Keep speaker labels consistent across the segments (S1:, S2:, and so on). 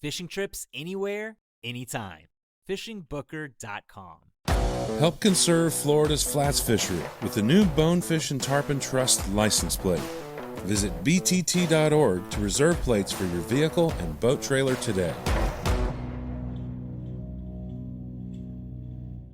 S1: Fishing trips anywhere, anytime. FishingBooker.com.
S2: Help conserve Florida's flats fishery with the new Bonefish and Tarpon Trust license plate. Visit btt.org to reserve plates for your vehicle and boat trailer today.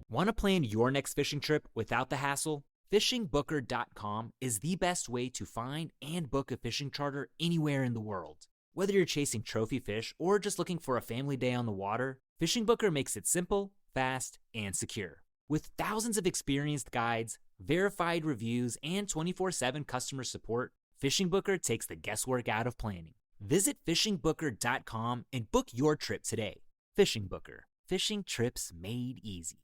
S1: Want to plan your next fishing trip without the hassle? FishingBooker.com is the best way to find and book a fishing charter anywhere in the world. Whether you're chasing trophy fish or just looking for a family day on the water, Fishing Booker makes it simple, fast, and secure. With thousands of experienced guides, verified reviews, and 24/7 customer support, Fishing Booker takes the guesswork out of planning. Visit FishingBooker.com and book your trip today. Fishing Booker. Fishing trips made easy.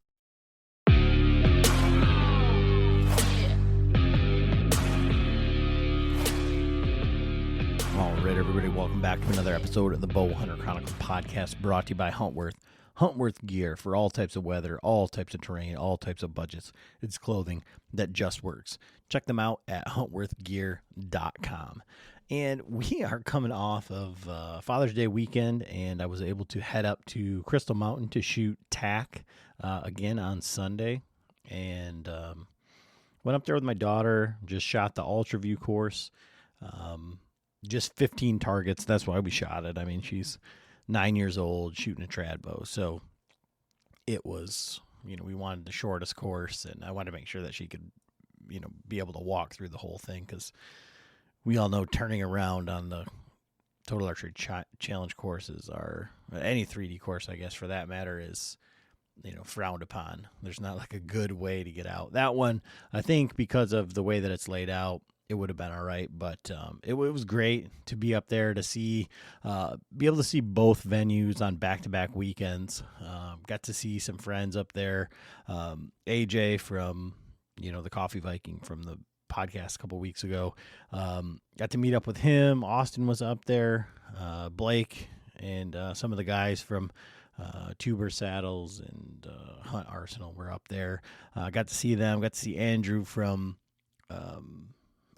S3: All right, everybody, welcome back to another episode of the Bowhunter Chronicles podcast, brought to you by Huntworth. Huntworth gear for all types of weather, all types of terrain, all types of budgets. It's clothing that just works. Check them out at huntworthgear.com. And we are coming off of Father's Day weekend, and I was able to head up to Crystal Mountain to shoot tack again on Sunday. And went up there with my daughter, just shot the Ultra View course. Just 15 targets. That's why we shot it. I mean, she's 9 years old shooting a trad bow. So it was, we wanted the shortest course, and I wanted to make sure that she could, be able to walk through the whole thing, because we all know turning around on the Total Archery Challenge courses are, any 3D course, I guess, for that matter, is, frowned upon. There's not like a good way to get out. That one, I think, because of the way that it's laid out, it would have been all right, but it was great to be up there to see, be able to see both venues on back-to-back weekends. Got to see some friends up there. AJ from, the Coffee Viking from the podcast a couple weeks ago. Got to meet up with him. Austin was up there. Blake and some of the guys from Tuber Saddles and Hunt Arsenal were up there. Got to see them. Got to see Andrew from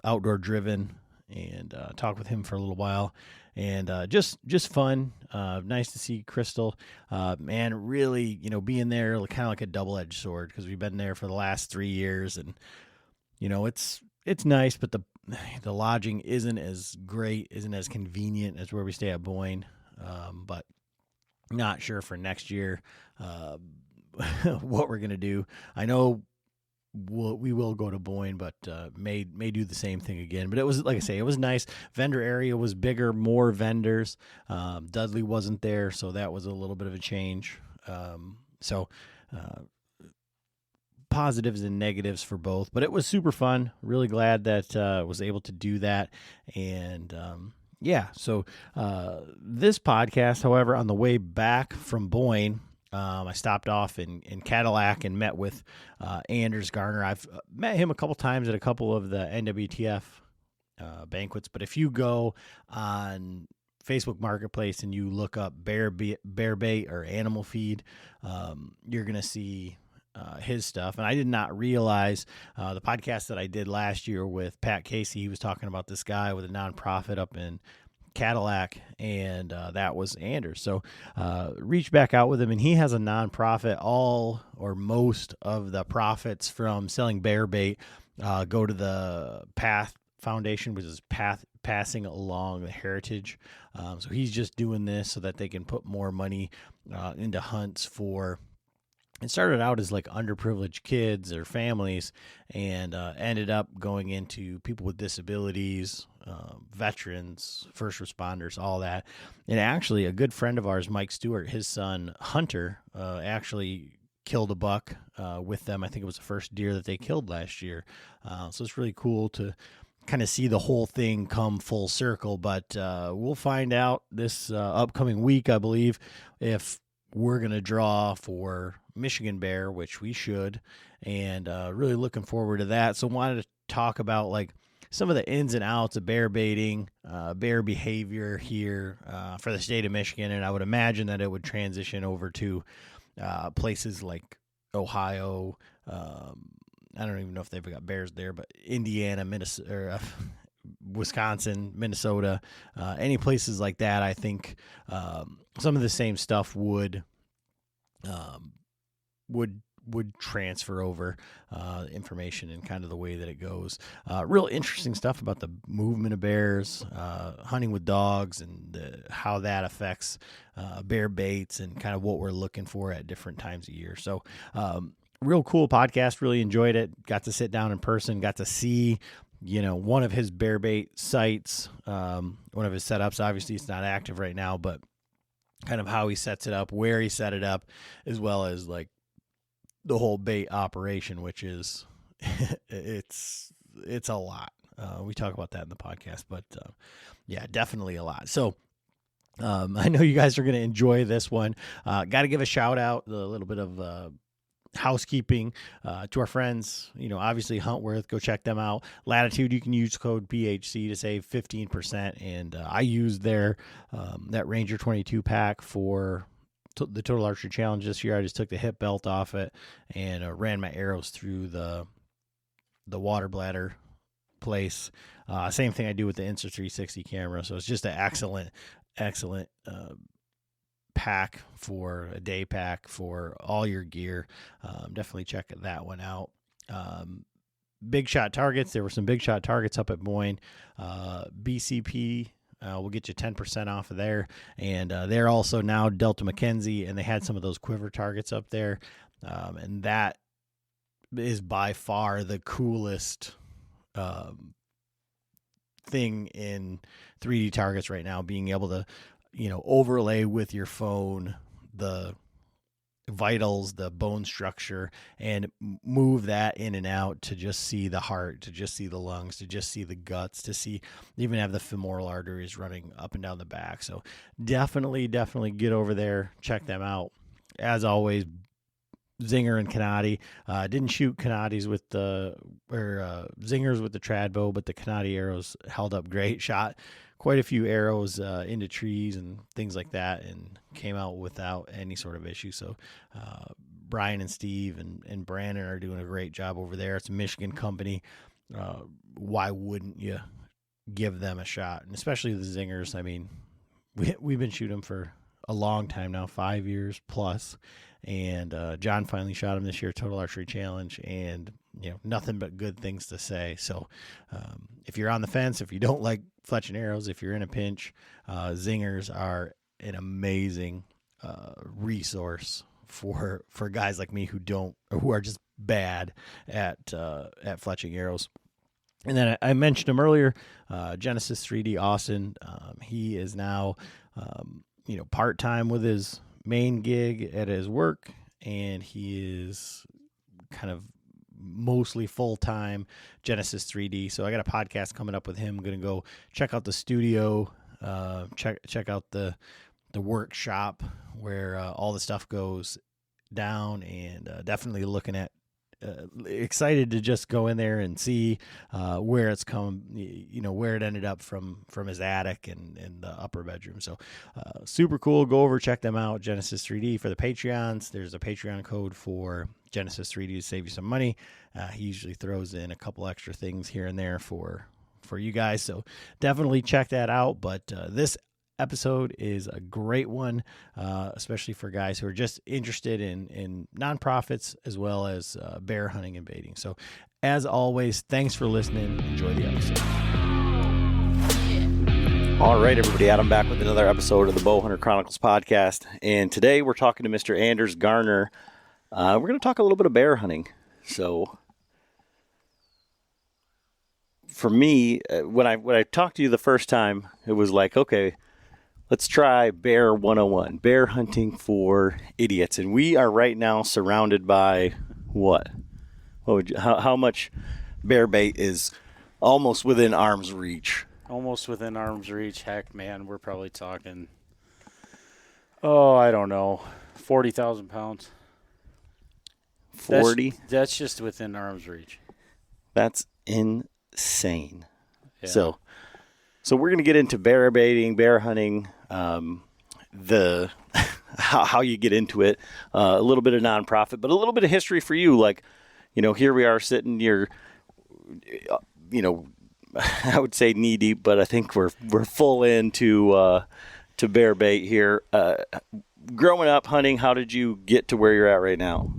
S3: Outdoor Driven and talk with him for a little while, and just fun. Nice to see Crystal. Man, really, being there kind of like a double-edged sword, because we've been there for the last 3 years, and it's nice, but the lodging isn't as great, isn't as convenient as where we stay at Boyne. But not sure for next year what we're gonna do. I know we will go to Boyne, but may do the same thing again. But it was, like I say, it was nice. Vendor area was bigger, more vendors. Dudley wasn't there, so that was a little bit of a change. So positives and negatives for both, but it was super fun. Really glad that I was able to do that. And so this podcast, however, on the way back from Boyne, I stopped off in Cadillac and met with Anders Garner. I've met him a couple times at a couple of the NWTF banquets, but if you go on Facebook Marketplace and you look up bear bait or animal feed, you're going to see his stuff. And I did not realize the podcast that I did last year with Pat Casey, he was talking about this guy with a nonprofit up in Cadillac, and that was Anders. So reached back out with him, and he has a nonprofit. All or most of the profits from selling bear bait go to the P.A.T.H Foundation, which is passing along the heritage. So he's just doing this so that they can put more money into hunts for. It started out as like underprivileged kids or families, and ended up going into people with disabilities, veterans, first responders, all that. And actually, a good friend of ours, Mike Stewart, his son Hunter, actually killed a buck with them. I think it was the first deer that they killed last year. So it's really cool to kind of see the whole thing come full circle. But we'll find out this upcoming week, I believe, if we're going to draw for Michigan bear, which we should, and really looking forward to that. So wanted to talk about like some of the ins and outs of bear baiting, bear behavior here for the state of Michigan, and I would imagine that it would transition over to places like Ohio. I don't even know if they've got bears there, but Indiana, Minnesota, Wisconsin, Minnesota, any places like that, I think some of the same stuff would transfer over information and kind of the way that it goes. Real interesting stuff about the movement of bears, hunting with dogs, and how that affects bear baits and kind of what we're looking for at different times of year. So real cool podcast. Really enjoyed it. Got to sit down in person. Got to see one of his bear bait sites, one of his setups. Obviously, it's not active right now, but kind of how he sets it up, where he set it up, as well as like the whole bait operation, which is it's a lot. We talk about that in the podcast, but yeah, definitely a lot. So I know you guys are going to enjoy this one. Got to give a shout out, a little bit of housekeeping to our friends, obviously Huntworth. Go check them out. Latitude, you can use code PHC to save 15%. And I used their that Ranger 22 pack for the Total Archery Challenge this year. I just took the hip belt off it and ran my arrows through the water bladder place. Same thing I do with the Insta360 camera. So it's just an excellent pack for a day pack for all your gear. Definitely check that one out. Big shot targets. There were some big shot targets up at Boyne. BCP. We'll get you 10% off of there. And they're also now Delta McKenzie, and they had some of those quiver targets up there. And that is by far the coolest thing in 3D targets right now, being able to, overlay with your phone the vitals, the bone structure, and move that in and out to just see the heart, to just see the lungs, to just see the guts, to see, even have the femoral arteries running up and down the back. So definitely get over there, check them out. As always, Zinger and Canati. Didn't shoot Canatis with Zingers with the trad bow, but the Canati arrows held up great. Shot quite a few arrows into trees and things like that, and came out without any sort of issue. So Brian and Steve and Brandon are doing a great job over there. It's a Michigan company. Why wouldn't you give them a shot? And especially the Zingers. I mean, we've been shooting them for a long time now, 5 years plus. And John finally shot him this year, Total Archery Challenge, and nothing but good things to say. So if you're on the fence, if you don't like fletching arrows, if you're in a pinch, Zingers are an amazing resource for guys like me who are just bad at fletching arrows. And then I mentioned him earlier, Genesis 3D Austin. He is now part-time with his main gig at his work, and he is kind of mostly full-time Genesis 3D. So I got a podcast coming up with him. I'm going to go check out the studio, check out the workshop where all the stuff goes down, and definitely looking at excited to just go in there and see where it's come, where it ended up from his attic and the upper bedroom. So super cool. Go over, check them out. Genesis 3D for the Patreons. There's a Patreon code for Genesis 3D to save you some money. He usually throws in a couple extra things here and there for you guys. So definitely check that out. But this episode is a great one, especially for guys who are just interested in nonprofits as well as bear hunting and baiting. So as always, thanks for listening. Enjoy the episode. All right, everybody, Adam back with another episode of the Bowhunter Chronicles podcast. And today we're talking to Mr. Anders Garner. We're going to talk a little bit of bear hunting. So for me, when I talked to you the first time, it was like, okay, let's try Bear 101, bear hunting for idiots. And we are right now surrounded by what? How much bear bait is almost within arm's reach?
S4: Almost within arm's reach. Heck, man, we're probably talking, I don't know, 40,000 pounds.
S3: 40?
S4: That's just within arm's reach.
S3: That's insane. Yeah. So we're going to get into bear baiting, bear hunting, how you get into it, a little bit of nonprofit, but a little bit of history for you. Like, here we are sitting here,
S5: I would say knee deep, but I think we're full into to bear bait here. Growing up hunting, how did you get to where you're at right now?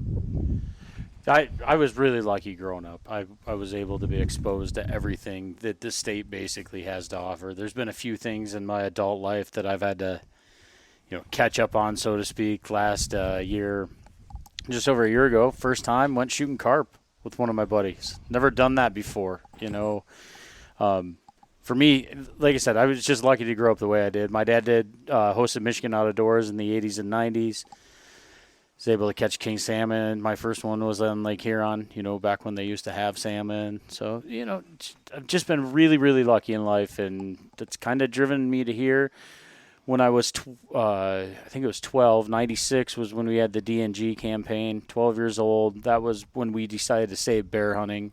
S4: I was really lucky growing up. I was able to be exposed to everything that the state basically has to offer. There's been a few things in my adult life that I've had to, catch up on, so to speak. Last year, just over a year ago, first time went shooting carp with one of my buddies. Never done that before, For me, like I said, I was just lucky to grow up the way I did. My dad hosted Michigan Outdoors in the 80s and 90s. Was able to catch king salmon. My first one was on Lake Huron, back when they used to have salmon. So, I've just been really, really lucky in life, and that's kind of driven me to here. When I was, I think it was 12, 96 was when we had the DNG campaign, 12 years old. That was when we decided to save bear hunting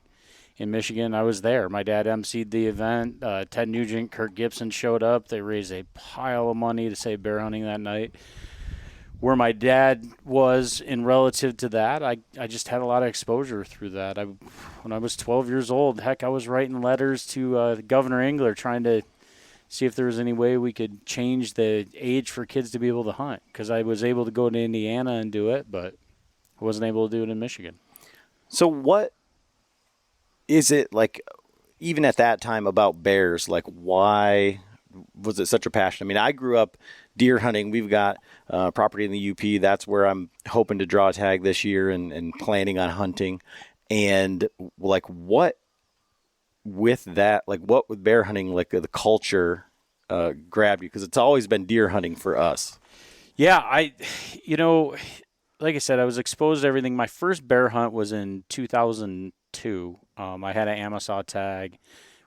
S4: in Michigan. I was there. My dad emceed the event. Ted Nugent, Kirk Gibson showed up. They raised a pile of money to save bear hunting that night. Where my dad was in relative to that, I just had a lot of exposure through that. When I was 12 years old, heck, I was writing letters to Governor Engler trying to see if there was any way we could change the age for kids to be able to hunt, because I was able to go to Indiana and do it, but I wasn't able to do it in Michigan.
S5: So what is it like, even at that time, about bears? Like, why was it such a passion? I mean, I grew up deer hunting. We've got property in the UP. That's where I'm hoping to draw a tag this year and planning on hunting. And like, what with that, like what with bear hunting, like the culture grabbed you? Because it's always been deer hunting for us.
S4: Yeah, like I said, I was exposed to everything. My first bear hunt was in 2002. I had an Amossaw tag.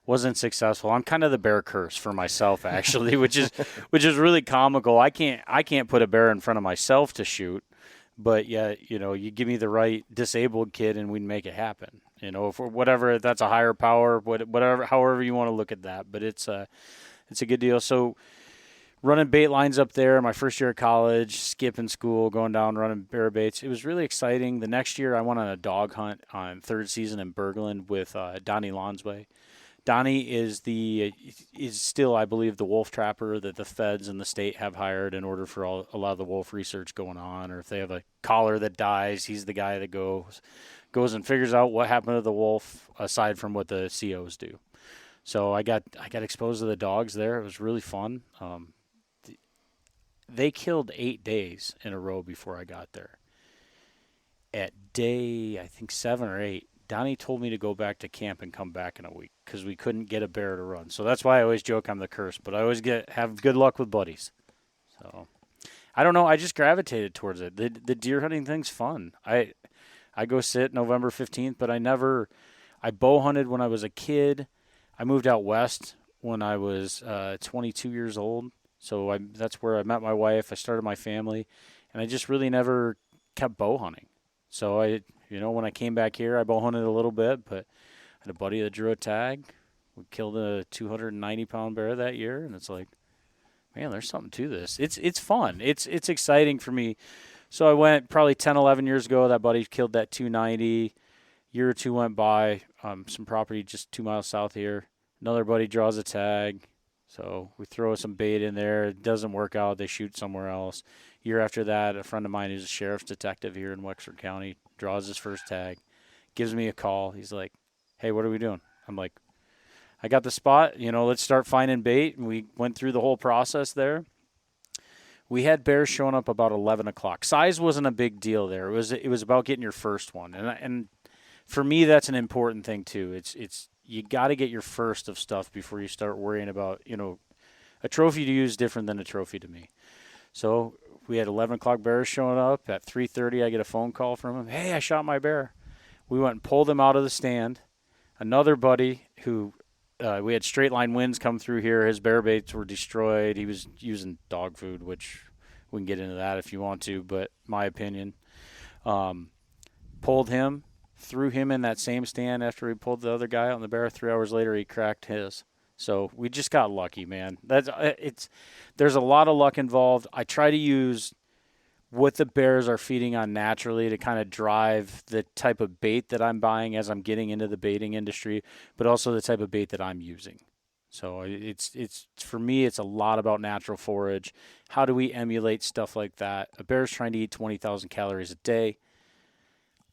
S4: Wasn't successful. I'm kind of the bear curse for myself, actually, which is really comical. I can't put a bear in front of myself to shoot, but yeah, you give me the right disabled kid and we'd make it happen. For whatever, that's a higher power, whatever, however you want to look at that. But it's a good deal. So running bait lines up there, my first year of college, skipping school, going down running bear baits. It was really exciting. The next year, I went on a dog hunt on third season in Berglund with Donnie Lonsway. Donnie is still, I believe, the wolf trapper that the feds and the state have hired in order for a lot of the wolf research going on. Or if they have a collar that dies, he's the guy that goes and figures out what happened to the wolf aside from what the COs do. So I got exposed to the dogs there. It was really fun. They killed 8 days in a row before I got there. At day, I think 7 or 8, Donnie told me to go back to camp and come back in a week because we couldn't get a bear to run. So that's why I always joke I'm the curse, but I always have good luck with buddies. So I don't know. I just gravitated towards it. The deer hunting thing's fun. I go sit November 15th, but I bow hunted when I was a kid. I moved out west when I was 22 years old. So that's where I met my wife. I started my family, and I just really never kept bow hunting. So when I came back here, I bow hunted a little bit, but I had a buddy that drew a tag. We killed a 290-pound bear that year, and it's like, man, there's something to this. It's fun. It's exciting for me. So I went probably 10, 11 years ago. That buddy killed that 290. Year or two went by, some property just 2 miles south here. Another buddy draws a tag. So we throw some bait in there. It doesn't work out. They shoot somewhere else. Year after that, a friend of mine who's a sheriff's detective here in Wexford County draws his first tag, gives me a call. He's like, hey, what are we doing? I'm like, I got the spot. Let's start finding bait. And we went through the whole process there. We had bears showing up about 11 o'clock. Size wasn't a big deal there. It was about getting your first one. And for me, that's an important thing too. It's you got to get your first of stuff before you start worrying about, a trophy to you is different than a trophy to me. So we had 11 o'clock bears showing up. At 3:30, I get a phone call from him. Hey, I shot my bear. We went and pulled him out of the stand. Another buddy who we had straight line winds come through here. His bear baits were destroyed. He was using dog food, which we can get into that if you want to, but my opinion. Pulled him. Threw him in that same stand after we pulled the other guy out in the bear. 3 hours later, he cracked his. So we just got lucky, man. There's a lot of luck involved. I try to use what the bears are feeding on naturally to kind of drive the type of bait that I'm buying as I'm getting into the baiting industry, but also the type of bait that I'm using. So it's for me, it's a lot about natural forage. How do we emulate stuff like that? A bear's trying to eat 20,000 calories a day.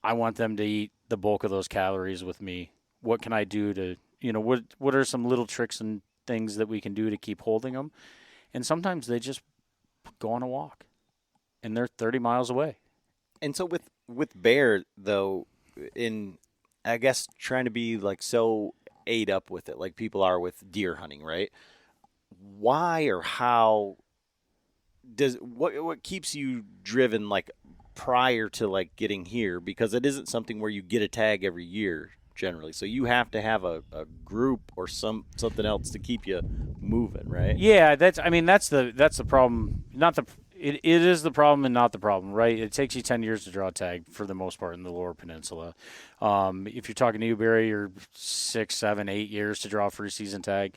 S4: I want them to eat the bulk of those calories with me. What can I do to, what are some little tricks and things that we can do to keep holding them? And sometimes they just go on a walk, and they're 30 miles away.
S5: And so with bear, though, in, I guess, trying to be like so ate up with it like people are with deer hunting, right? Why or how does what keeps you driven like prior to like getting here? Because it isn't something where you get a tag every year generally, so you have to have a group or something else to keep you moving, right?
S4: Yeah, that's the problem. It is the problem and not the problem, right? It takes you 10 years to draw a tag for the most part in the Lower Peninsula. If you're talking Newberry, you're 6, 7, 8 years to draw a free season tag.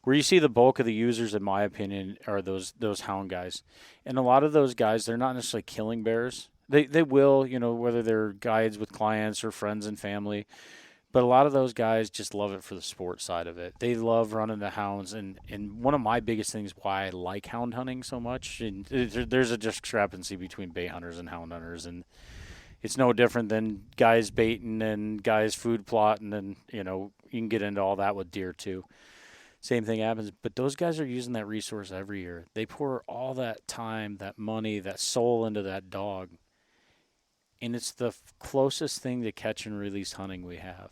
S4: Where you see the bulk of the users, in my opinion, are those hound guys. And a lot of those guys, they're not necessarily killing bears. They will, whether they're guides with clients or friends and family. But a lot of those guys just love it for the sport side of it. They love running the hounds. And one of my biggest things why I like hound hunting so much, and there's a discrepancy between bait hunters and hound hunters. And it's no different than guys baiting and guys food plotting. And, you can get into all that with deer too. Same thing happens. But those guys are using that resource every year. They pour all that time, that money, that soul into that dog. And it's the closest thing to catch and release hunting we have.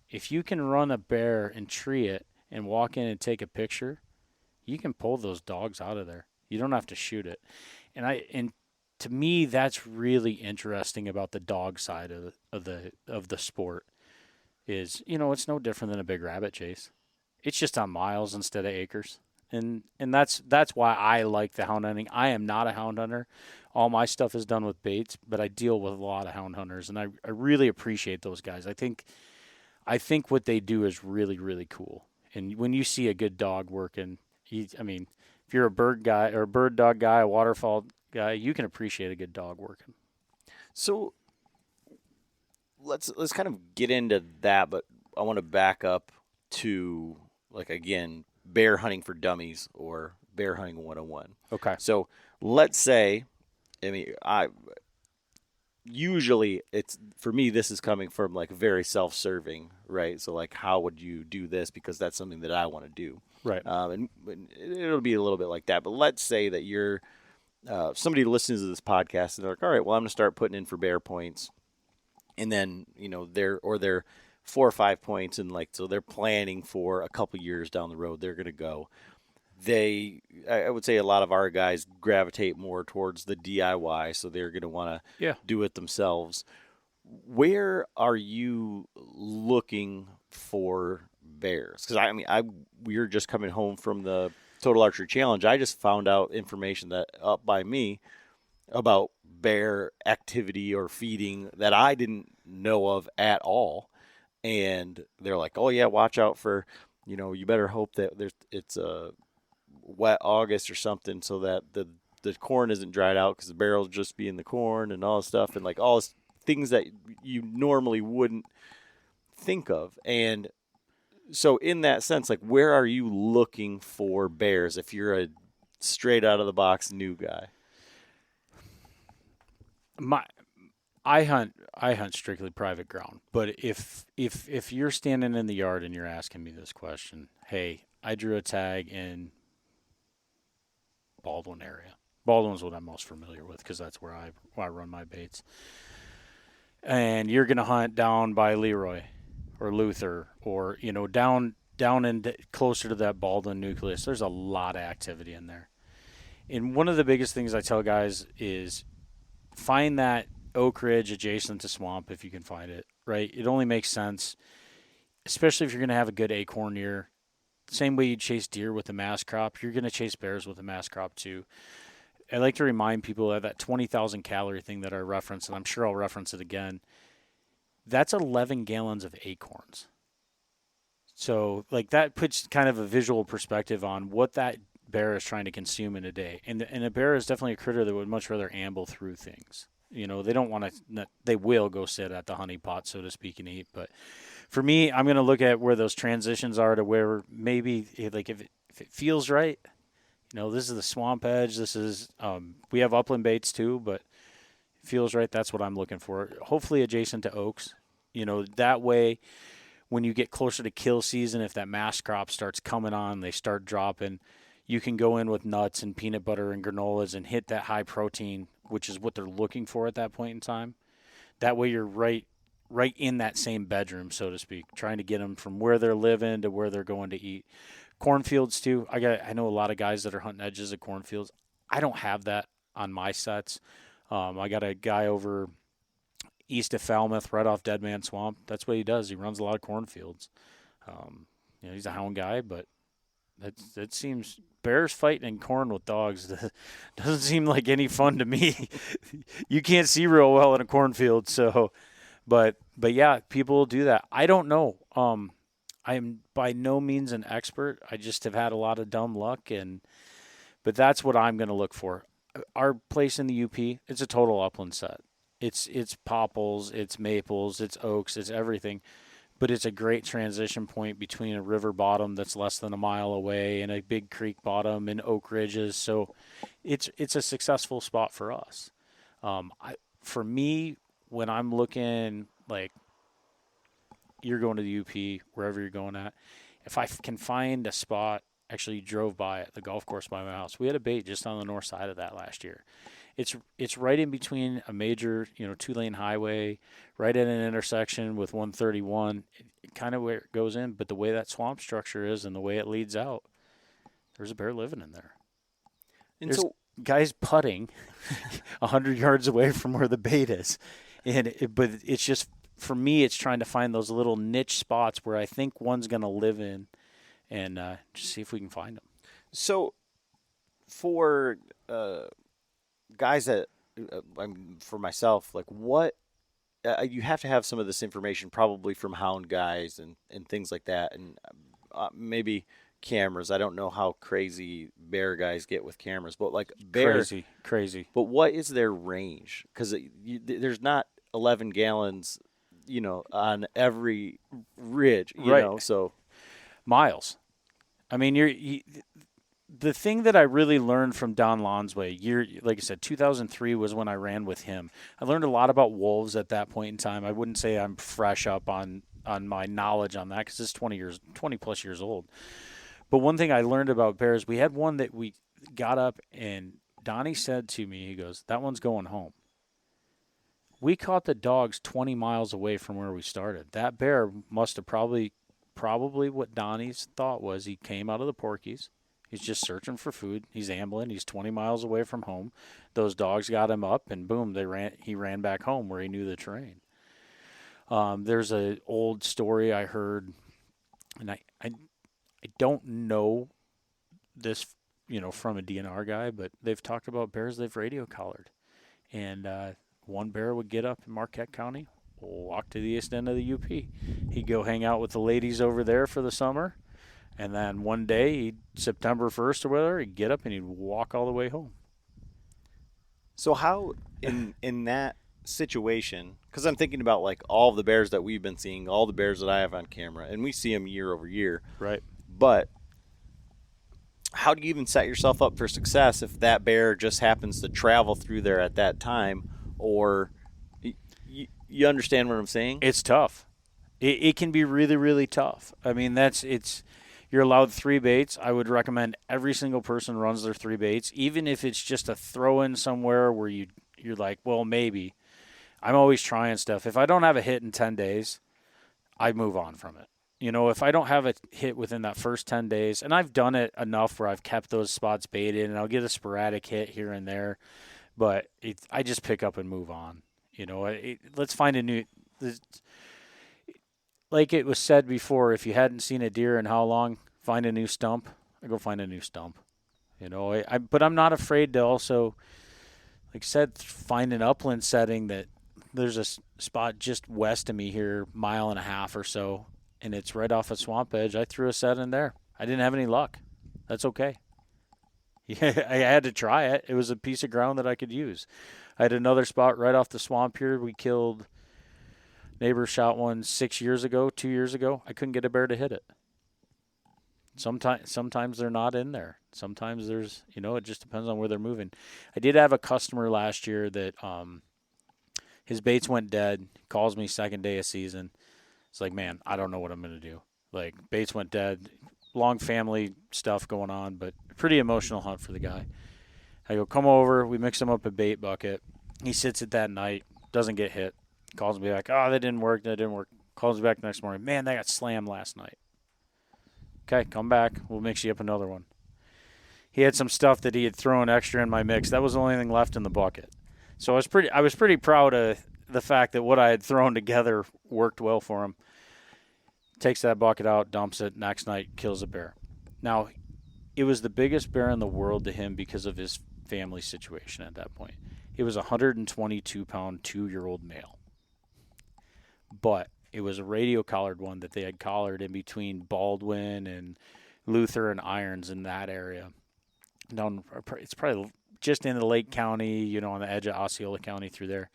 S4: If you can run a bear and tree it and walk in and take a picture, you can pull those dogs out of there. You don't have to shoot it. And to me, that's really interesting about the dog side of the sport. Is it's no different than a big rabbit chase. It's just on miles instead of acres. And that's why I like the hound hunting. I am not a hound hunter. All my stuff is done with baits, but I deal with a lot of hound hunters, and I really appreciate those guys. I think what they do is really, really cool. And when you see a good dog working, if you're a bird guy or a bird dog guy, a waterfowl guy, you can appreciate a good dog working.
S5: So let's kind of get into that, but I want to back up to, like, again, bear hunting for dummies or bear hunting 101.
S4: Okay.
S5: So let's say, usually it's, for me, this is coming from like very self-serving, right? So like, how would you do this? Because that's something that I want to do.
S4: Right.
S5: And it'll be a little bit like that. But let's say that you're somebody listens to this podcast and they're like, all right, well, I'm going to start putting in for bear points. And then, they're 4 or 5 points. And like, so they're planning for a couple years down the road, they're going to go. I would say a lot of our guys gravitate more towards the DIY, so they're going to want to do it themselves. Where are you looking for bears? Because we were just coming home from the Total Archery Challenge. I just found out information that up by me about bear activity or feeding that I didn't know of at all, and they're like, "Oh yeah, watch out for, you better hope that it's a wet August or something so that the corn isn't dried out because the bear will just be in the corn and all this stuff," and like all this things that you normally wouldn't think of. And so in that sense, like, where are you looking for bears if you're a straight out of the box new guy?
S4: I hunt strictly private ground, but if you're standing in the yard and you're asking me this question, hey, I drew a tag in Baldwin area. Baldwin's what I'm most familiar with because that's where I run my baits. And you're going to hunt down by Leroy or Luther or, down and closer to that Baldwin nucleus. There's a lot of activity in there. And one of the biggest things I tell guys is find that oak ridge adjacent to swamp if you can find it, right? It only makes sense, especially if you're going to have a good acorn year. Same way you chase deer with a mass crop, you're going to chase bears with a mass crop too. I like to remind people of that 20,000 calorie thing that I referenced, and I'm sure I'll reference it again. That's 11 gallons of acorns. So like that puts kind of a visual perspective on what that bear is trying to consume in a day. And a bear is definitely a critter that would much rather amble through things. You know, they don't want to, they will go sit at the honey pot, so to speak, and eat. But for me, I'm going to look at where those transitions are to where maybe, like, if it feels right, you know, this is the swamp edge. This is, we have upland baits too, but it feels right. That's what I'm looking for. Hopefully adjacent to oaks. You know, that way, when you get closer to kill season, if that mass crop starts coming on, they start dropping, you can go in with nuts and peanut butter and granolas and hit that high protein, which is what they're looking for at that point in time. That way you're right in that same bedroom, so to speak, trying to get them from where they're living to where they're going to eat. Cornfields too. I know a lot of guys that are hunting edges of cornfields. I don't have that on my sets. I got a guy over east of Falmouth, right off Dead Man Swamp. That's what he does. He runs a lot of cornfields. You know, he's a hound guy, but that seems bears fighting in corn with dogs doesn't seem like any fun to me. You can't see real well in a cornfield, so. But yeah, people do that. I don't know. I am by no means an expert. I just have had a lot of dumb luck, but that's what I'm going to look for. Our place in the UP, it's a total upland set. It's popples, it's maples, it's oaks, it's everything. But it's a great transition point between a river bottom that's less than a mile away and a big creek bottom and oak ridges. So it's a successful spot for us. For me, when I'm looking, like, you're going to the UP, wherever you're going at, if I can find a spot, actually drove by it, the golf course by my house. We had a bait just on the north side of that last year. It's right in between a major, 2-lane highway, right at an intersection with 131, kind of where it goes in. But the way that swamp structure is and the way it leads out, there's a bear living in there. And there's guys putting 100 yards away from where the bait is. But it's just, for me, it's trying to find those little niche spots where I think one's going to live in and just see if we can find them.
S5: So for guys that, for myself, like, what you have to have some of this information probably from hound guys and things like that, and maybe cameras. I don't know how crazy bear guys get with cameras, but like bear,
S4: crazy.
S5: But what is their range? Because there's not 11 gallons, on every ridge, you know. So
S4: miles. I mean, the thing that I really learned from Don Lonsway, like I said, 2003 was when I ran with him. I learned a lot about wolves at that point in time. I wouldn't say I'm fresh up on my knowledge on that because it's 20 plus years old. But one thing I learned about bears, we had one that we got up and Donnie said to me, he goes, "That one's going home." We caught the dogs 20 miles away from where we started. That bear must have probably what Donnie's thought was, he came out of the Porkies. He's just searching for food. He's ambling. He's 20 miles away from home. Those dogs got him up, and boom, he ran back home where he knew the terrain. There's an old story I heard, and I don't know this, from a DNR guy, but they've talked about bears they've radio collared. And one bear would get up in Marquette County, walk to the east end of the UP. He'd go hang out with the ladies over there for the summer. And then one day, September 1st or whatever, he'd get up and he'd walk all the way home.
S5: So how, in that situation, because I'm thinking about, like, all the bears that we've been seeing, all the bears that I have on camera, and we see them year over year.
S4: Right.
S5: But how do you even set yourself up for success if that bear just happens to travel through there at that time? Or you understand what I'm saying?
S4: It's tough. It can be really, really tough. I mean, you're allowed 3 baits. I would recommend every single person runs their 3 baits, even if it's just a throw-in somewhere where you're like, well, maybe. I'm always trying stuff. If I don't have a hit in 10 days, I move on from it. If I don't have a hit within that first 10 days, and I've done it enough where I've kept those spots baited, and I'll get a sporadic hit here and there, but I just pick up and move on. Let's find a new. Like it was said before, if you hadn't seen a deer in how long, find a new stump. I go find a new stump. But I'm not afraid to also, like I said, find an upland setting that there's a spot just west of me here, 1.5 miles or so, and it's right off a swamp edge. I threw a set in there. I didn't have any luck. That's okay. Yeah, I had to try it. It was a piece of ground that I could use. I had another spot right off the swamp here. We killed, neighbor shot one 2 years ago. I couldn't get a bear to hit it. Sometimes they're not in there. Sometimes there's, it just depends on where they're moving. I did have a customer last year that his baits went dead. Calls me second day of season. It's like, man, I don't know what I'm going to do. Like, baits went dead. Long family stuff going on, but pretty emotional hunt for the guy. I go, come over. We mix him up a bait bucket. He sits it that night. Doesn't get hit. Calls me back. Oh, that didn't work. Calls me back the next morning. Man, that got slammed last night. Okay, come back. We'll mix you up another one. He had some stuff that he had thrown extra in my mix. That was the only thing left in the bucket. So I was pretty proud of the fact that what I had thrown together worked well for him. Takes that bucket out, dumps it. Next night, kills a bear. Now, it was the biggest bear in the world to him because of his family situation at that point. It was a 122-pound, 2-year-old male. But it was a radio-collared one that they had collared in between Baldwin and Luther and Irons in that area. It's probably just into Lake County, on the edge of Osceola County through there.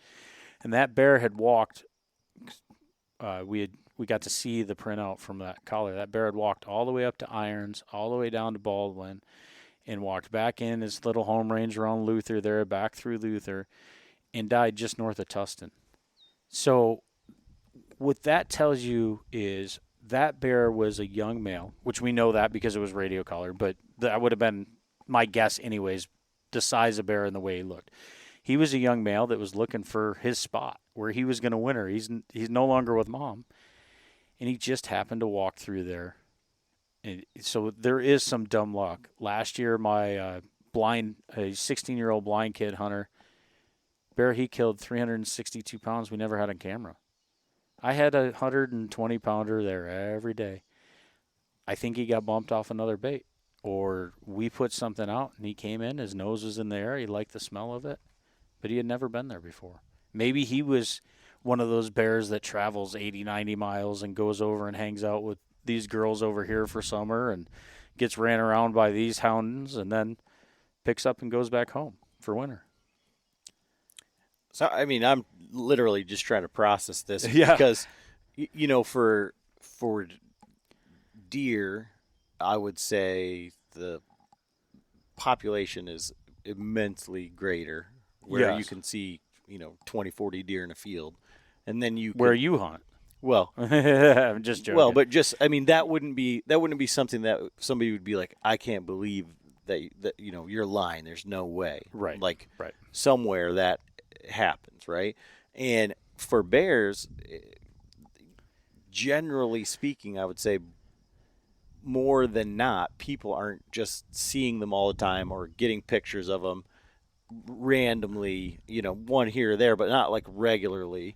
S4: And that bear had walked. We got to see the printout from that collar. That bear had walked all the way up to Irons, all the way down to Baldwin, and walked back in his little home range around Luther there, back through Luther, and died just north of Tustin. So what that tells you is that bear was a young male, which we know that because it was radio collared, but that would have been my guess anyways, the size of bear and the way he looked. He was a young male that was looking for his spot where he was going to winter. He's no longer with mom, and he just happened to walk through there. And so there is some dumb luck. Last year, my a 16-year-old blind kid hunter, bear he killed 362 pounds. We never had on camera. I had a 120-pounder there every day. I think he got bumped off another bait, or we put something out and he came in. His nose was in the air. He liked the smell of it, but he had never been there before. Maybe he was one of those bears that travels 80, 90 miles and goes over and hangs out with these girls over here for summer and gets ran around by these hounds and then picks up and goes back home for winter.
S5: So, I mean, I'm literally just trying to process this
S4: Yeah.
S5: because, for deer, I would say the population is immensely greater where you can see, 20, 40 deer in a field. And then
S4: where you hunt.
S5: Well,
S4: I'm just joking.
S5: Well, but that wouldn't be something that somebody would be like, I can't believe that you're lying. There's no way.
S4: Right.
S5: Like
S4: right.
S5: Somewhere that happens, right? And for bears, generally speaking, I would say more than not, people aren't just seeing them all the time or getting pictures of them randomly, one here or there, but not like regularly.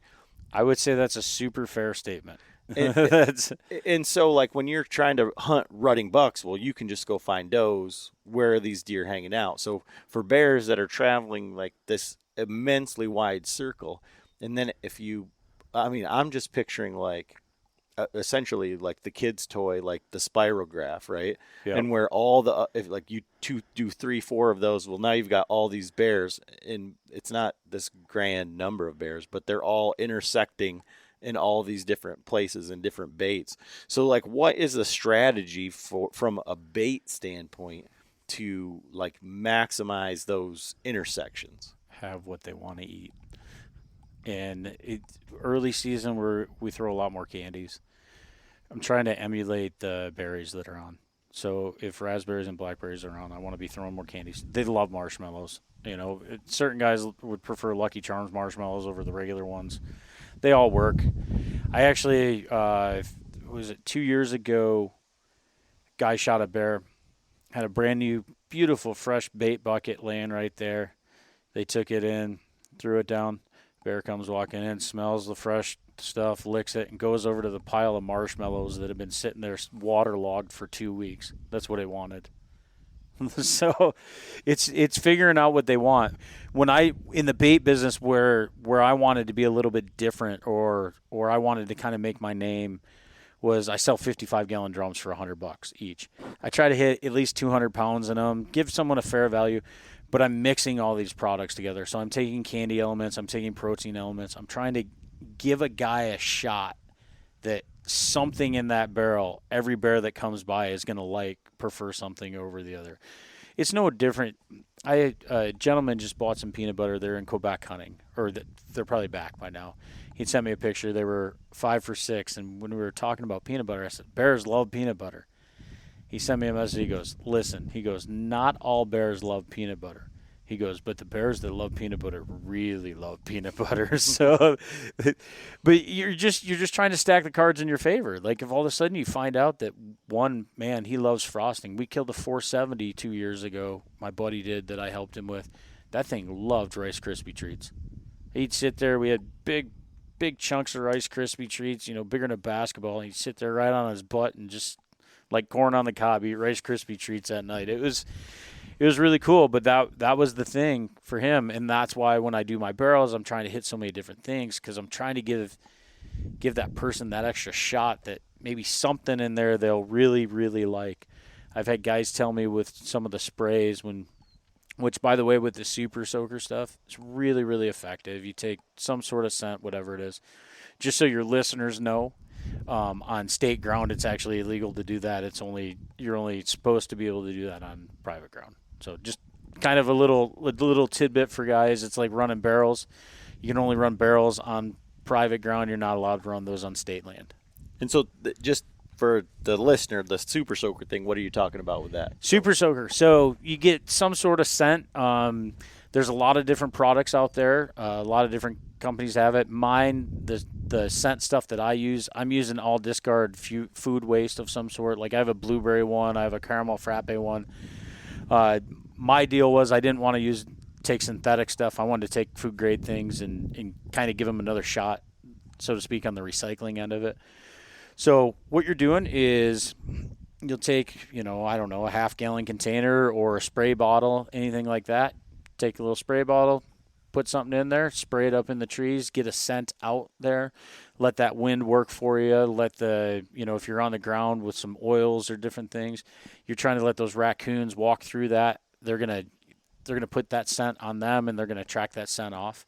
S4: I would say that's a super fair statement.
S5: And so, like, when you're trying to hunt rutting bucks, well, you can just go find does. Where are these deer hanging out? So for bears that are traveling like this immensely wide circle, and then I'm just picturing like essentially like the kid's toy, like the spirograph, right?
S4: Yep.
S5: And where all the if like you do 3, 4 of those, well, now you've got all these bears, and it's not this grand number of bears, but they're all intersecting in all these different places and different baits. So, like, what is the strategy from a bait standpoint to like maximize those intersections?
S4: Have what they want to eat. And early season, we throw a lot more candies. I'm trying to emulate the berries that are on. So if raspberries and blackberries are on, I want to be throwing more candies. They love marshmallows. Certain guys would prefer Lucky Charms marshmallows over the regular ones. They all work. I actually, was it 2 years ago, guy shot a bear, had a brand new, beautiful, fresh bait bucket laying right there. They took it in, threw it down. Bear comes walking in, smells the fresh stuff, licks it, and goes over to the pile of marshmallows that have been sitting there waterlogged for 2 weeks. That's what it wanted. So it's figuring out what they want. When in the bait business where I wanted to be a little bit different or I wanted to kind of make my name was I sell 55-gallon drums for $100 each. I try to hit at least 200 pounds in them, give someone a fair value, but I'm mixing all these products together. So I'm taking candy elements, I'm taking protein elements. I'm trying to give a guy a shot that something in that barrel, every bear that comes by is going to prefer something over the other. It's no different. A gentleman just bought some peanut butter. They're in Quebec hunting, or they're probably back by now. He sent me a picture. They were 5 for $6, and when we were talking about peanut butter, I said, bears love peanut butter. He sent me a message. He goes, listen, he goes, not all bears love peanut butter. He goes, but the bears that love peanut butter really love peanut butter. So, but you're just trying to stack the cards in your favor. Like if all of a sudden you find out that one man, he loves frosting. We killed a 470 2 years ago. My buddy did that I helped him with. That thing loved Rice Krispie treats. He'd sit there. We had big chunks of Rice Krispie treats, bigger than a basketball. And he'd sit there right on his butt and just like corn on the cob, eat Rice Krispie treats at night. It was really cool, but that was the thing for him, and that's why when I do my barrels, I'm trying to hit so many different things because I'm trying to give that person that extra shot that maybe something in there they'll really, really like. I've had guys tell me with some of the sprays which by the way, with the super soaker stuff, it's really, really effective. You take some sort of scent, whatever it is, just so your listeners know. On state ground, it's actually illegal to do that. You're only supposed to be able to do that on private ground. So just kind of a little tidbit for guys. It's like running barrels. You can only run barrels on private ground. You're not allowed to run those on state land.
S5: And so just for the listener, the super soaker thing, what are you talking about with that?
S4: Super soaker. So you get some sort of scent. There's a lot of different products out there. A lot of different companies have it. Mine, the scent stuff that I use, I'm using all discard food waste of some sort. Like I have a blueberry one. I have a caramel frappe one. My deal was I didn't want to take synthetic stuff. I wanted to take food grade things and kind of give them another shot, so to speak, on the recycling end of it. So what you're doing is you'll take, I don't know, a half-gallon container or a spray bottle, anything like that. Take a little spray bottle, put something in there, spray it up in the trees, get a scent out there, let that wind work for you, let if you're on the ground with some oils or different things, you're trying to let those raccoons walk through that. They're going to put that scent on them, and they're going to track that scent off.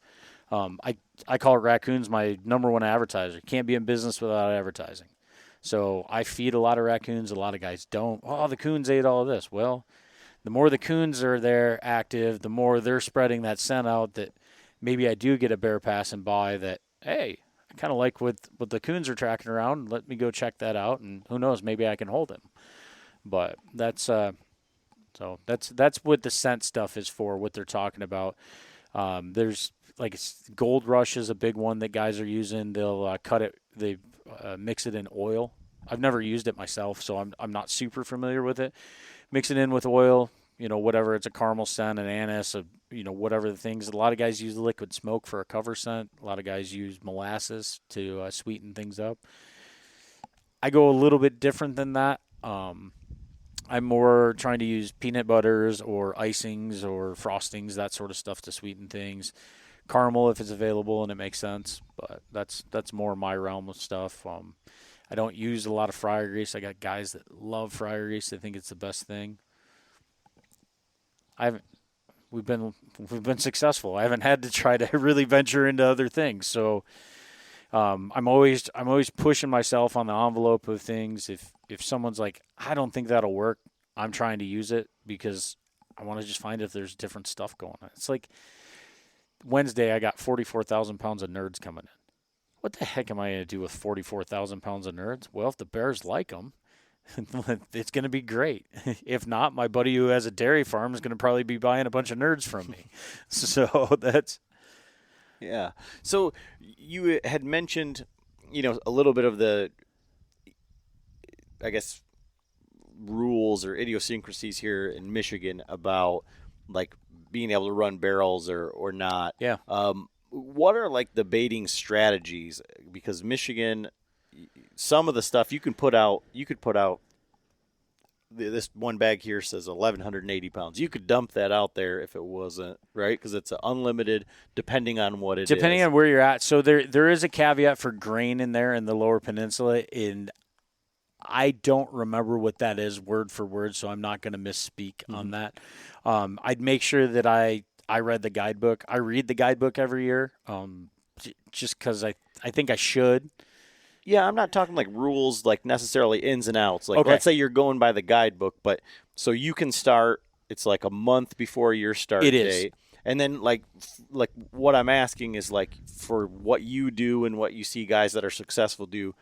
S4: I call raccoons my number one advertiser. Can't be in business without advertising. So I feed a lot of raccoons. A lot of guys don't. Oh, the coons ate all of this. Well, the more the coons are there active, the more they're spreading that scent out that maybe I do get a bear passing by that, hey, I kind of like what the coons are tracking around. Let me go check that out, and who knows, maybe I can hold him. But that's what the scent stuff is for, what they're talking about. There's Gold Rush is a big one that guys are using. They'll cut it, they mix it in oil. I've never used it myself, so I'm not super familiar with it. Mix it in with oil, whatever. It's a caramel scent, an anise, whatever the things. A lot of guys use liquid smoke for a cover scent. A lot of guys use molasses to sweeten things up. I go a little bit different than that. I'm more trying to use peanut butters or icings or frostings, that sort of stuff to sweeten things. Caramel if it's available and it makes sense, but that's more my realm of stuff. I don't use a lot of fryer grease. I got guys that love fryer grease. They think it's the best thing. We've been successful. I haven't had to try to really venture into other things. So I'm always pushing myself on the envelope of things. If someone's like, I don't think that'll work, I'm trying to use it because I want to just find if there's different stuff going on. It's like Wednesday, I got 44,000 pounds of nerds coming in. What the heck am I going to do with 44,000 pounds of nerds? Well, if the bears like them, it's going to be great. If not, my buddy who has a dairy farm is going to probably be buying a bunch of nerds from me. So that's...
S5: Yeah. So you had mentioned, a little bit of the, I guess, rules or idiosyncrasies here in Michigan about like being able to run barrels or not.
S4: Yeah.
S5: What are like the baiting strategies? Because Michigan, some of the stuff you could put out, this one bag here says 1,180 pounds. You could dump that out there if it wasn't, right? Because it's unlimited depending on what it is.
S4: Depending on where you're at. So there is a caveat for grain in there in the Lower Peninsula. I don't remember what that is word for word, so I'm not going to misspeak on that. I'd make sure that I read the guidebook. I read the guidebook every year, just because I think I should.
S5: Yeah, I'm not talking like rules, like necessarily ins and outs. Like,
S4: Okay.
S5: let's say you're going by the guidebook, but so you can start. It's like a month before your start
S4: It is.
S5: date, and then like what I'm asking is like for what you do and what you see guys that are successful do.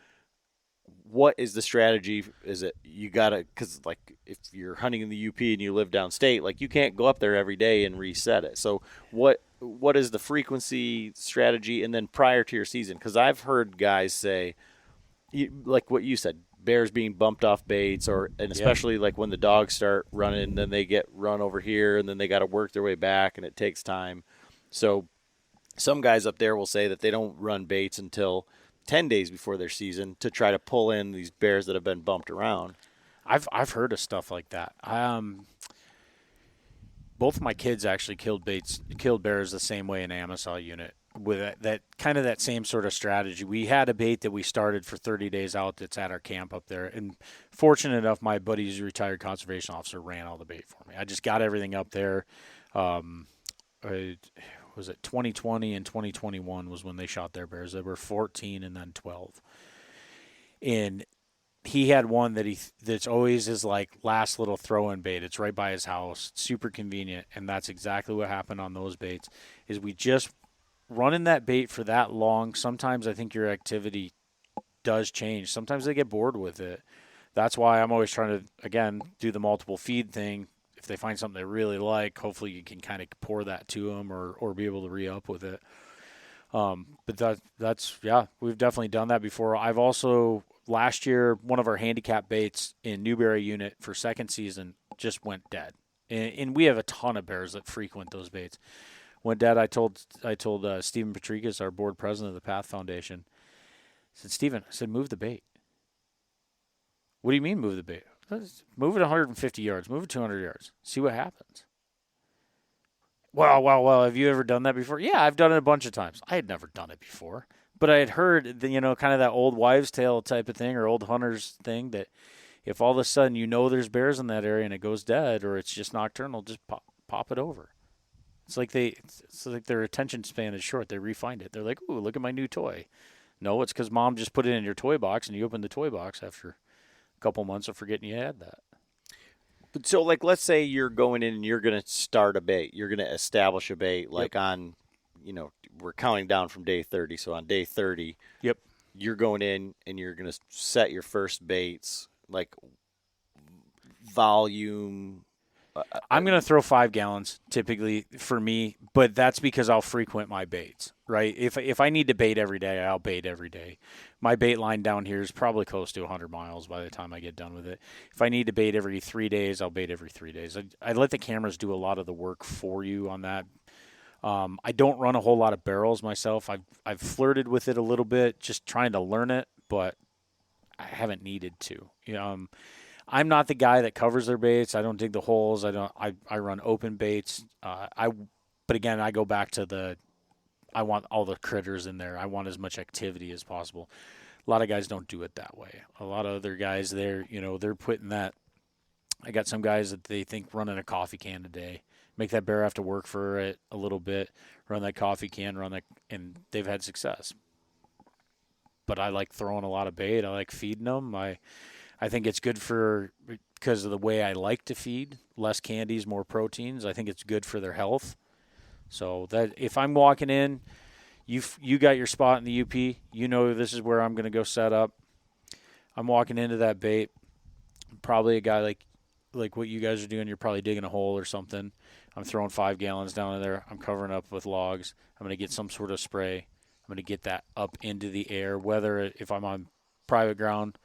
S5: What is the strategy? Is it you gotta because like if you're hunting in the UP and you live downstate, like you can't go up there every day and reset it. So what is the frequency strategy, and then prior to your season? Because I've heard guys say. Like what you said, bears being bumped off baits, and especially like when the dogs start running, then they get run over here, and then they got to work their way back, and it takes time. So some guys up there will say that they don't run baits until 10 days before their season to try to pull in these bears that have been bumped around.
S4: I've heard of stuff like that. Both of my kids actually killed bears the same way in an Amosal unit with that kind of that same sort of strategy. We had a bait that we started for 30 days out that's at our camp up there, and fortunate enough, my buddy's retired conservation officer ran all the bait for me. I just got everything up there. Was it 2020 and 2021 was when they shot their bears. They were 14 and then 12, and he had one that's always his like last little throw-in bait. It's right by his house, super convenient, and that's exactly what happened on those baits. Is we just running that bait for that long. Sometimes I think your activity does change. Sometimes they get bored with it. That's why I'm always trying to again do the multiple feed thing. If they find something they really like, hopefully you can kind of pour that to them or be able to re-up with it. But that's we've definitely done that before. I've also last year, one of our handicap baits in Newberry unit for second season just went dead. And we have a ton of bears that frequent those baits. Went dead, I told Stephen Patricus, our board president of the P.A.T.H Foundation, I said, Stephen, I said, move the bait. What do you mean move the bait? Move it 150 yards, move it 200 yards, see what happens. Well, have you ever done that before? Yeah, I've done it a bunch of times. I had never done it before. But I had heard, kind of that old wives' tale type of thing or old hunters thing that if all of a sudden there's bears in that area and it goes dead or it's just nocturnal, just pop it over. It's like their attention span is short. They re-find it. They're like, ooh, look at my new toy. No, it's because mom just put it in your toy box and you opened the toy box after a couple months of forgetting you had that.
S5: But so like let's say you're going in and you're going to start a bait. You're going to establish a bait like on we're counting down from day 30. So on day 30, you're going in and you're going to set your first baits, like volume.
S4: I'm going to throw 5 gallons typically for me, but that's because I'll frequent my baits, right? If I need to bait every day, I'll bait every day. My bait line down here is probably close to 100 miles by the time I get done with it. If I need to bait every 3 days, I'll bait every 3 days. I let the cameras do a lot of the work for you on that. I don't run a whole lot of barrels myself. I've flirted with it a little bit, just trying to learn it, but I haven't needed to. I'm not the guy that covers their baits. I don't dig the holes. I run open baits. But again, I go back to I want all the critters in there. I want as much activity as possible. A lot of guys don't do it that way. A lot of other guys they're putting that. I got some guys that they think running a coffee can a day. Make that bear have to work for it a little bit, run that coffee can, and they've had success. But I like throwing a lot of bait. I like feeding them. I think it's good because of the way I like to feed, less candies, more proteins. I think it's good for their health. So that if I'm walking in, you got your spot in the UP, this is where I'm going to go set up. I'm walking into that bait. Probably a guy like what you guys are doing. You're probably digging a hole or something. I'm throwing 5 gallons down in there. I'm covering up with logs. I'm going to get some sort of spray. I'm going to get that up into the air. Whether if I'm on private ground,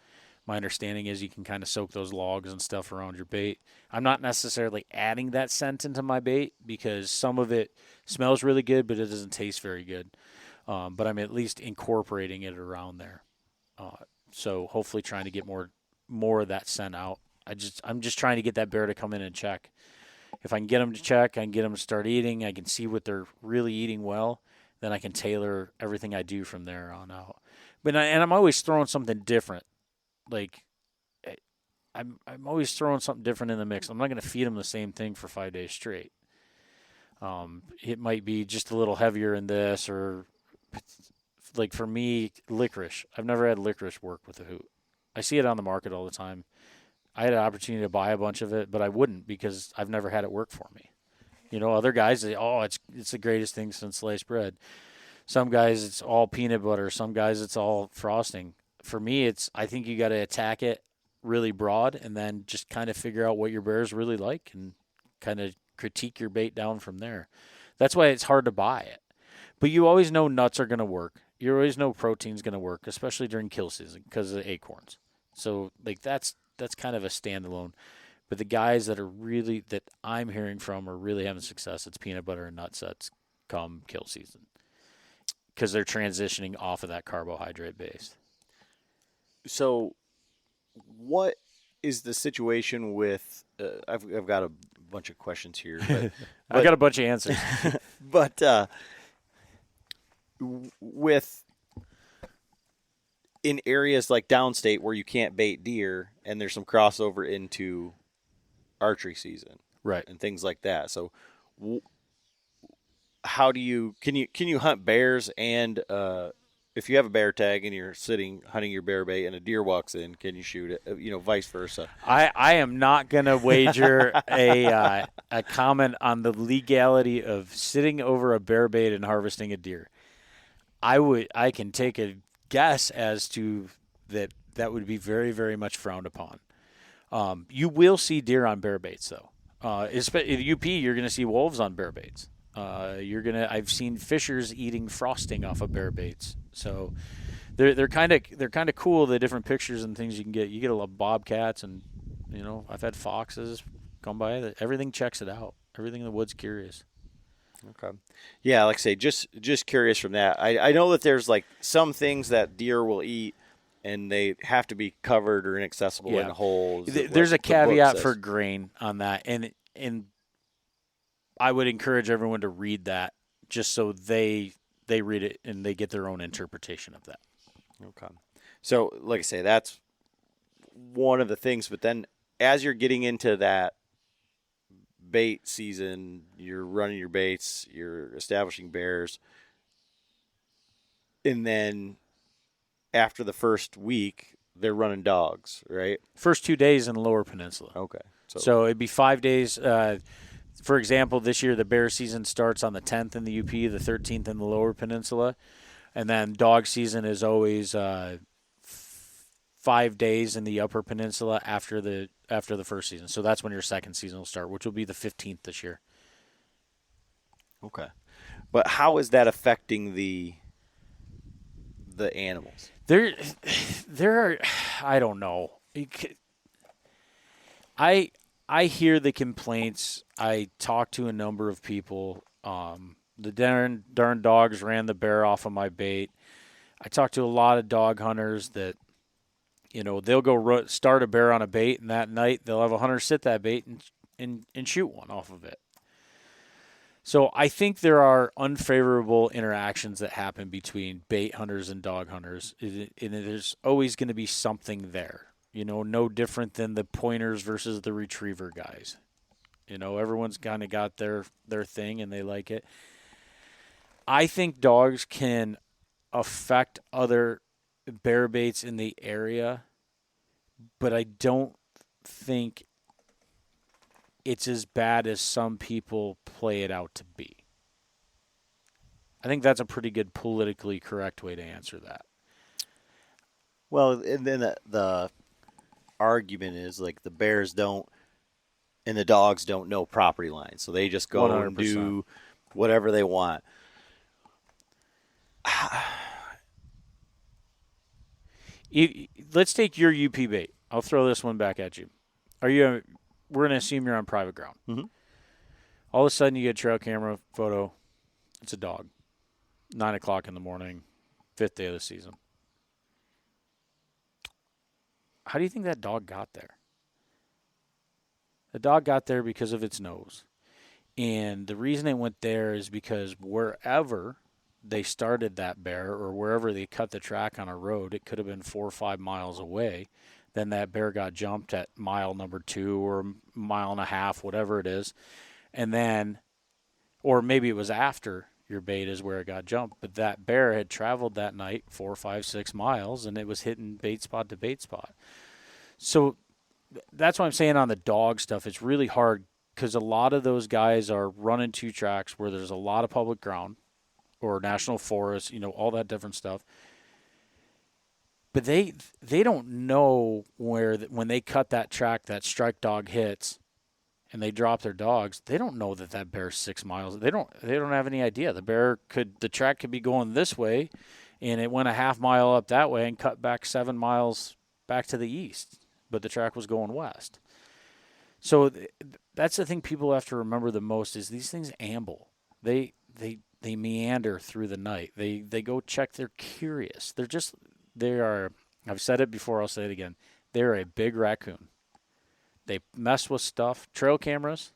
S4: my understanding is you can kind of soak those logs and stuff around your bait. I'm not necessarily adding that scent into my bait because some of it smells really good, but it doesn't taste very good. But I'm at least incorporating it around there. So hopefully trying to get more of that scent out. I'm just trying to get that bear to come in and check. If I can get them to check, I can get them to start eating. I can see what they're really eating well. Then I can tailor everything I do from there on out. But I'm always throwing something different. Like I'm always throwing something different in the mix. I'm not going to feed them the same thing for 5 days straight. It might be just a little heavier in this, or like for me, licorice. I've never had licorice work with a hoot. I see it on the market all the time. I had an opportunity to buy a bunch of it, but I wouldn't because I've never had it work for me. You know, other guys say, "Oh, it's the greatest thing since sliced bread." Some guys, it's all peanut butter. Some guys, it's all frosting. For me, I think you got to attack it really broad and then just kind of figure out what your bears really like and kind of critique your bait down from there. That's why it's hard to buy it. But you always know nuts are going to work. You always know protein's going to work, especially during kill season because of the acorns. So like that's kind of a standalone. But the guys that I'm hearing from are really having success, it's peanut butter and nut sets come kill season because they're transitioning off of that carbohydrate base.
S5: So what is the situation with I've got a bunch of questions here, but
S4: I got a bunch of answers.
S5: But with in areas like downstate where you can't bait deer and there's some crossover into archery season,
S4: right,
S5: and things like that. So how do you can you hunt bears, and if you have a bear tag and you're hunting your bear bait and a deer walks in, can you shoot it? You know, vice versa.
S4: I am not going to wager a comment on the legality of sitting over a bear bait and harvesting a deer. I can take a guess as to that would be very, very much frowned upon. You will see deer on bear baits, though. In UP, you're going to see wolves on bear baits. I've seen fishers eating frosting off of bear baits. So they're kind of cool, the different pictures and things you can get. You get a lot of bobcats, and you know, I've had foxes come by. Everything checks it out. Everything in the woods curious.
S5: Okay. Yeah, like I say, just curious from that. I know that there's like some things that deer will eat and they have to be covered or inaccessible in holes.
S4: There's a caveat for grain on that, and I would encourage everyone to read that just so they read it and they get their own interpretation of that.
S5: Okay. So, like I say, that's one of the things. But then as you're getting into that bait season, you're running your baits, you're establishing bears, and then after the first week, they're running dogs, right?
S4: First 2 days in the Lower Peninsula.
S5: Okay.
S4: So it'd be 5 days. For example, this year the bear season starts on the 10th in the UP, the 13th in the Lower Peninsula, and then dog season is always 5 days in the Upper Peninsula after the first season. So that's when your second season will start, which will be the 15th this year.
S5: Okay. But how is that affecting the animals?
S4: There are, I don't know. I hear the complaints. I talk to a number of people. The darn dogs ran the bear off of my bait. I talk to a lot of dog hunters that, you know, they'll go start a bear on a bait, and that night they'll have a hunter sit that bait and shoot one off of it. So I think there are unfavorable interactions that happen between bait hunters and dog hunters, and there's always going to be something there. You know, no different than the pointers versus the retriever guys. You know, everyone's kind of got their thing and they like it. I think dogs can affect other bear baits in the area, but I don't think it's as bad as some people play it out to be. I think that's a pretty good politically correct way to answer that.
S5: Well, and then the argument is like the bears don't and the dogs don't know property lines, so they just go 100%. And do whatever they want.
S4: Let's take your UP bait. I'll throw this one back at you. We're going to assume you're on private ground.
S5: Mm-hmm.
S4: All of a sudden you get a trail camera photo. It's a dog. 9 o'clock in the morning, 5th day of the season. How do you think that dog got there? The dog got there because of its nose. And the reason it went there is because wherever they started that bear or wherever they cut the track on a road, it could have been 4 or 5 miles away. then that bear got jumped at mile number 2 or mile and a half, whatever it is. And then, or maybe it was after your bait is where it got jumped, but that bear had traveled that night 4, 5, 6 miles, and it was hitting bait spot to bait spot. So that's what I'm saying on the dog stuff. It's really hard because a lot of those guys are running 2 tracks where there's a lot of public ground or national forest, all that different stuff. But they don't know when they cut that track, that strike dog hits, and they drop their dogs. They don't know that bear's 6 miles. They don't have any idea. The track could be going this way, and it went a half mile up that way and cut back 7 miles back to the east, but the track was going west. So that's the thing people have to remember the most is these things amble. They meander through the night. They go check. They're curious. They are, I've said it before, I'll say it again. They're a big raccoon. They mess with stuff. Trail cameras,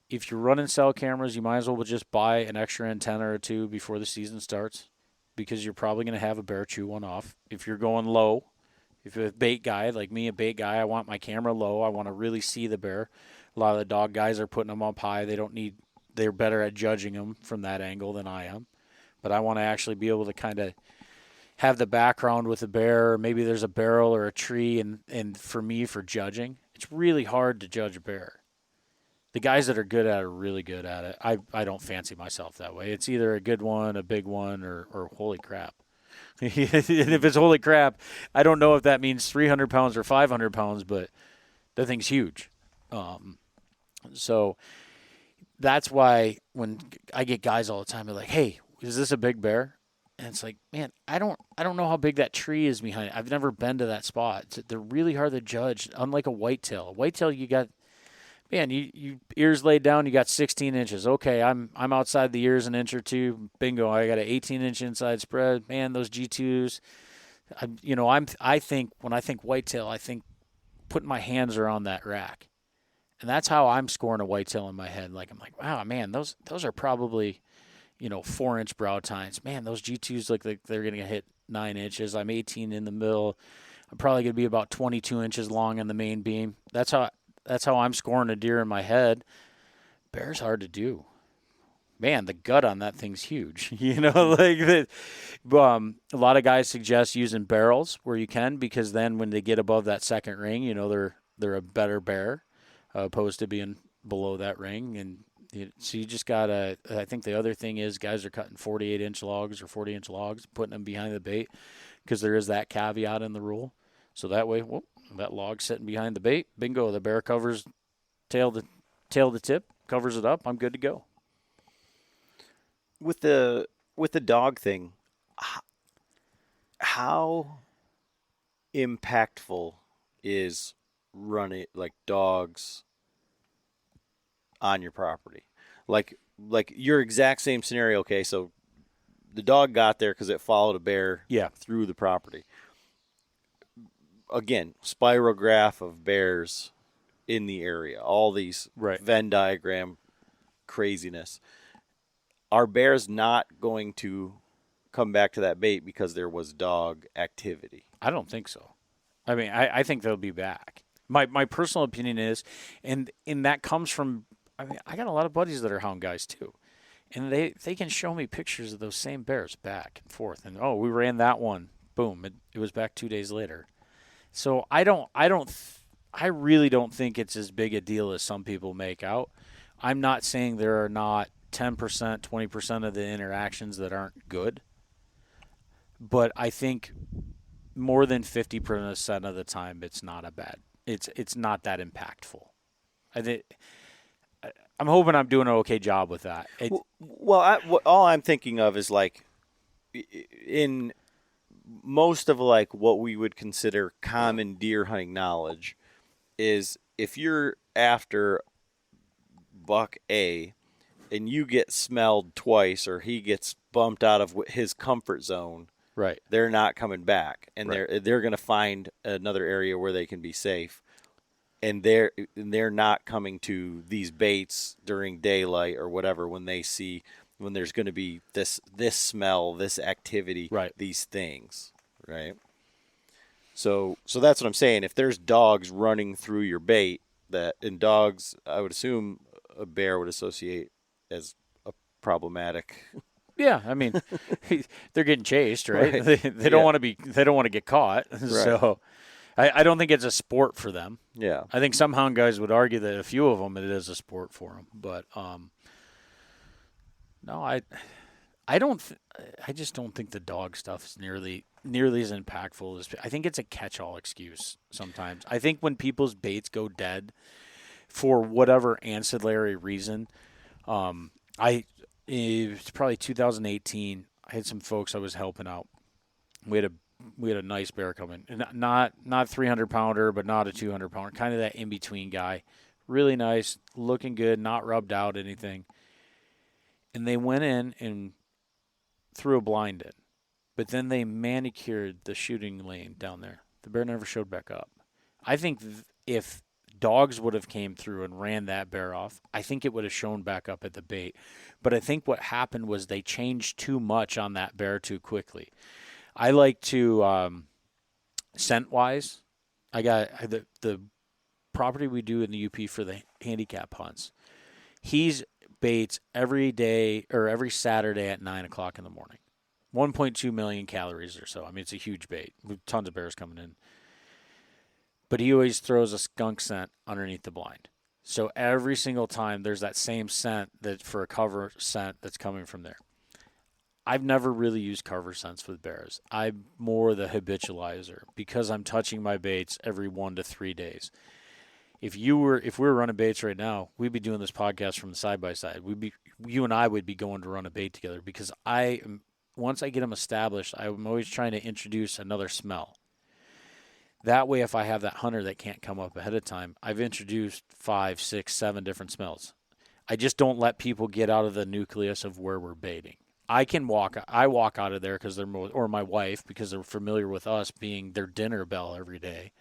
S4: if you're running cell cameras, you might as well just buy an extra antenna or 2 before the season starts because you're probably going to have a bear chew one off. If you're going low, if you're a bait guy, like me, a bait guy, I want my camera low. I want to really see the bear. A lot of the dog guys are putting them up high. They're better at judging them from that angle than I am. But I want to actually be able to kind of have the background with a bear, or maybe there's a barrel or a tree, and for me, for judging, it's really hard to judge a bear. The guys that are good at it are really good at it. I don't fancy myself that way. It's either a good one, a big one, or holy crap. And if it's holy crap, I don't know if that means 300 pounds or 500 pounds, but that thing's huge. So that's why when I get guys all the time, they're like, hey, is this a big bear? And it's like, man, I don't know how big that tree is behind it. I've never been to that spot. They're really hard to judge, unlike a whitetail. A whitetail, you got, man, you ears laid down, you got 16 inches. Okay, I'm outside the ears an inch or 2. Bingo, I got an 18-inch inside spread. Man, those G2s. I think when I think whitetail, I think putting my hands around that rack, and that's how I'm scoring a whitetail in my head. Like I'm like, wow, man, those are probably 4-inch brow tines. Man, those G2s look like they're going to hit 9 inches. I'm 18 in the middle. I'm probably going to be about 22 inches long in the main beam. That's how I'm scoring a deer in my head. Bear's hard to do. Man, the gut on that thing's huge. A lot of guys suggest using barrels where you can, because then when they get above that second ring, they're a better bear opposed to being below that ring. And so you just got to, I think the other thing is guys are cutting 48-inch logs or 40-inch logs, putting them behind the bait, because there is that caveat in the rule. So that way, that log's sitting behind the bait. Bingo, the bear covers tail to tip, covers it up. I'm good to go.
S5: With the dog thing, how impactful is running like dogs on your property? Like your exact same scenario. Okay, so the dog got there because it followed a bear through the property. Again, spirograph of bears in the area, all these Venn diagram craziness. Are bears not going to come back to that bait because there was dog activity?
S4: I don't think so. I mean, I think they'll be back. My personal opinion is, and that comes from, I mean, I got a lot of buddies that are hound guys too. And they can show me pictures of those same bears back and forth. And, we ran that one. Boom. It was back 2 days later. So I really don't think it's as big a deal as some people make out. I'm not saying there are not 10%, 20% of the interactions that aren't good. But I think more than 50% of the time it's not it's not that impactful. I'm hoping I'm doing an okay job with that.
S5: All I'm thinking of is like in most of like what we would consider common deer hunting knowledge is if you're after buck A and you get smelled twice or he gets bumped out of his comfort zone,
S4: right,
S5: they're not coming back, and they're going to find another area where they can be safe. And they're not coming to these baits during daylight or whatever when there's going to be this smell, this activity, these things, right? So that's what I'm saying. If there's dogs running through your bait, and dogs, I would assume a bear would associate as a problematic.
S4: Yeah, I mean, they're getting chased, right?
S5: Right.
S4: They don't want to be. They don't want to get caught.
S5: Right.
S4: So, I don't think it's a sport for them.
S5: Yeah.
S4: I think some hound guys would argue that a few of them it is a sport for them, but no, I don't. I just don't think the dog stuff is nearly as impactful as. I think it's a catch-all excuse sometimes. I think when people's baits go dead for whatever ancillary reason, it's probably 2018. I had some folks I was helping out. We had a nice bear come in, not 300-pounder, but not a 200-pounder, kind of that in between guy. Really nice, looking good, not rubbed out anything. And they went in and threw a blind in, but then they manicured the shooting lane down there. The bear never showed back up. I think if dogs would have came through and ran that bear off, I think it would have shown back up at the bait. But I think what happened was they changed too much on that bear too quickly. I like to, scent-wise, I got the property we do in the UP for the handicap hunts. He's baits every day or every Saturday at 9 o'clock in the morning. 1.2 million calories or so. I mean, it's a huge bait. We have tons of bears coming in. But he always throws a skunk scent underneath the blind. So every single time there's that same scent that for a cover scent that's coming from there. I've never really used cover scents with bears. I'm more the habitualizer because I'm touching my baits every 1 to 3 days. If we were running baits right now, we'd be doing this podcast from the side by side. You and I would be going to run a bait together because once I get them established, I'm always trying to introduce another smell. That way, if I have that hunter that can't come up ahead of time, I've introduced 5, 6, 7 different smells. I just don't let people get out of the nucleus of where we're baiting. I walk out of there because or my wife, because they're familiar with us being their dinner bell every day.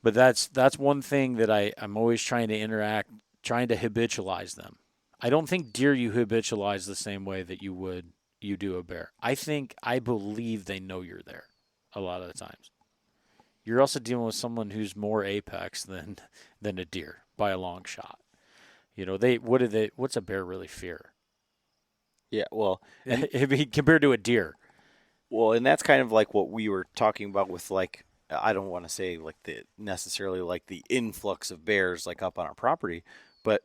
S4: But that's one thing that I'm always trying to habitualize them. I don't think deer you habitualize the same way that you do a bear. I believe they know you're there a lot of the times. You're also dealing with someone who's more apex than a deer by a long shot. You know, what's a bear really fear?
S5: Yeah, well,
S4: compared to a deer.
S5: Well, and that's kind of like what we were talking about with, like, I don't want to say like necessarily like the influx of bears like up on our property, but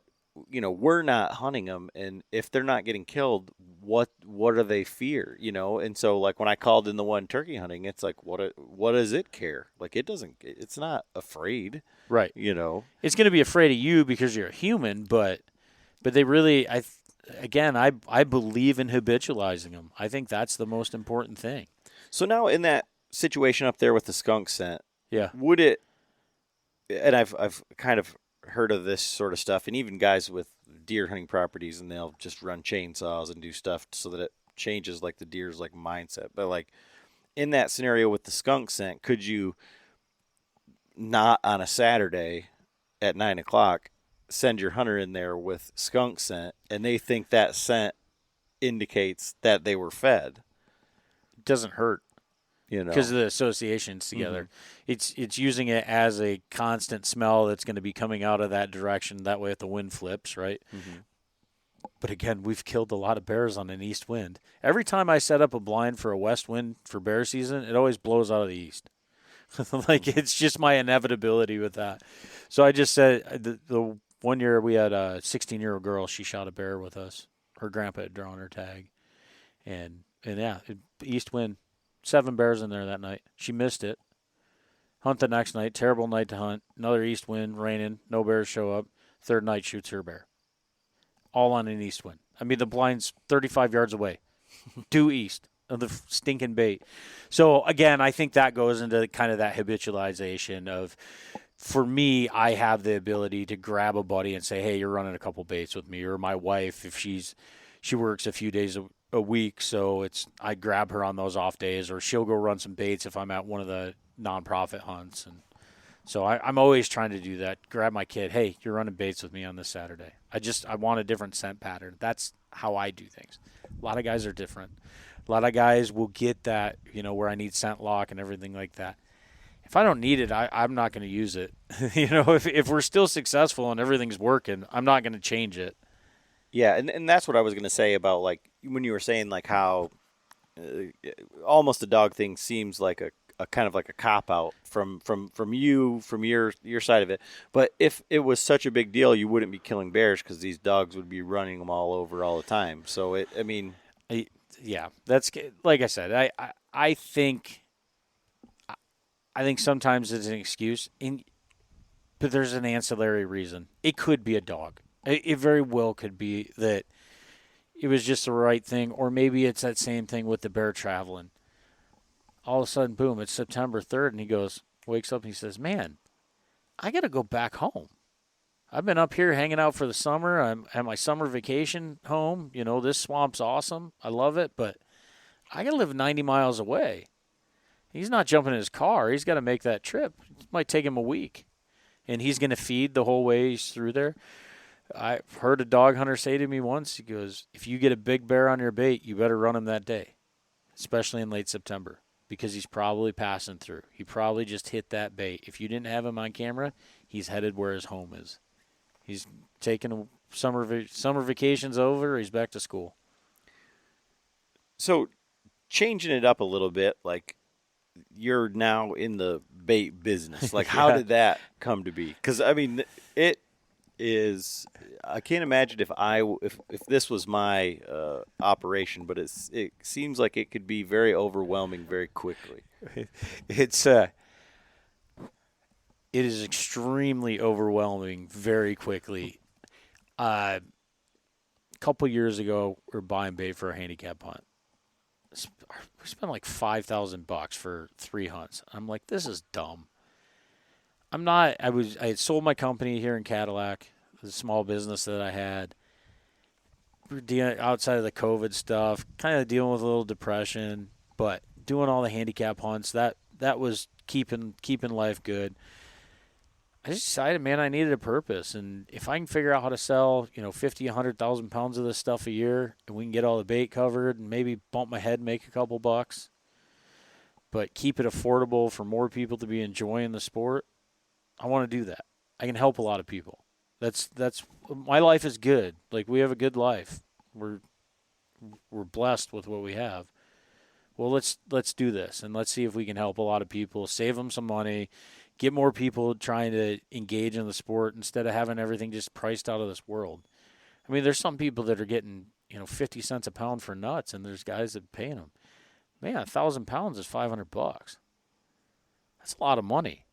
S5: you know, we're not hunting them, and if they're not getting killed, what do they fear, you know? And so like when I called in the one turkey hunting, it's like what does it care? Like it's not afraid.
S4: Right.
S5: You know. It's
S4: going to be afraid of you because you're a human, but they really I believe in habitualizing them. I think that's the most important thing.
S5: So now in that situation up there with the skunk scent,
S4: yeah,
S5: would it? And I've kind of heard of this sort of stuff, and even guys with deer hunting properties, and they'll just run chainsaws and do stuff so that it changes like the deer's like mindset. But like in that scenario with the skunk scent, could you not on a Saturday at 9 o'clock send your hunter in there with skunk scent, and they think that scent indicates that they were fed?
S4: It doesn't hurt.
S5: You know,
S4: because of the associations together. Mm-hmm. It's using it as a constant smell that's going to be coming out of that direction. That way if the wind flips, right? Mm-hmm. But again, we've killed a lot of bears on an east wind. Every time I set up a blind for a west wind for bear season, it always blows out of the east. Like, it's just my inevitability with that. So I just said, the one year we had a 16-year-old girl, she shot a bear with us. Her grandpa had drawn her tag. And yeah, east wind. 7 bears in there that night. She missed it. Hunt the next night. Terrible night to hunt. Another east wind, raining. No bears show up. Third night, shoots her bear. All on an east wind. I mean, the blind's 35 yards away. Due east of the stinking bait. So, again, I think that goes into kind of that habitualization of, for me, I have the ability to grab a buddy and say, hey, you're running a couple baits with me. Or my wife, if she works a few days a week, so I grab her on those off days, or she'll go run some baits if I'm at one of the nonprofit hunts. And so I'm always trying to do that. Grab my kid, hey, you're running baits with me on this Saturday. I want a different scent pattern. That's how I do things. A lot of guys are different. A lot of guys will get that, you know, where I need scent lock and everything like that. if I don't need it, I'm not going to use it. If we're still successful and everything's working, I'm not going to change it.
S5: Yeah, and that's what I was going to say about, like, when you were saying, like, how almost the dog thing seems like a kind of like a cop out from your side of it. But if it was such a big deal, you wouldn't be killing bears because these dogs would be running them all over all the time. So
S4: Yeah, that's like I said. I think sometimes it's an excuse, but there's an ancillary reason. It could be a dog. It very well could be that it was just the right thing, or maybe it's that same thing with the bear traveling. All of a sudden, boom, it's September 3rd, and he wakes up and he says, man, I got to go back home. I've been up here hanging out for the summer. I'm at my summer vacation home. This swamp's awesome. I love it, but I got to live 90 miles away. He's not jumping in his car. He's got to make that trip. It might take him a week, and he's going to feed the whole way he's through there. I heard a dog hunter say to me once, he goes, if you get a big bear on your bait, you better run him that day, especially in late September, because he's probably passing through. He probably just hit that bait. If you didn't have him on camera, he's headed where his home is. He's taking summer vacations over. He's back to school.
S5: So changing it up a little bit, like, you're now in the bait business. Like, how did that come to be? Because, I mean, it is, I can't imagine if this was my operation, but it seems like it could be very overwhelming very quickly.
S4: It is extremely overwhelming very quickly. A couple years ago, we were buying bait for a handicap hunt. We spent like $5,000 for 3 hunts. I'm like, this is dumb. I had sold my company here in Cadillac, the small business that I had. We were dealing outside of the COVID stuff, kind of dealing with a little depression, but doing all the handicap hunts, that was keeping life good. I just decided, man, I needed a purpose, and if I can figure out how to sell, 50, 100,000 pounds of this stuff a year, and we can get all the bait covered, and maybe bump my head, and make a couple bucks, but keep it affordable for more people to be enjoying the sport, I want to do that. I can help a lot of people. That's my life is good. Like, we have a good life. We're blessed with what we have. Well, let's do this, and let's see if we can help a lot of people, save them some money, get more people trying to engage in the sport instead of having everything just priced out of this world. I mean, there's some people that are getting 50 cents a pound for nuts, and there's guys that are paying them. Man, 1,000 pounds is $500. That's a lot of money.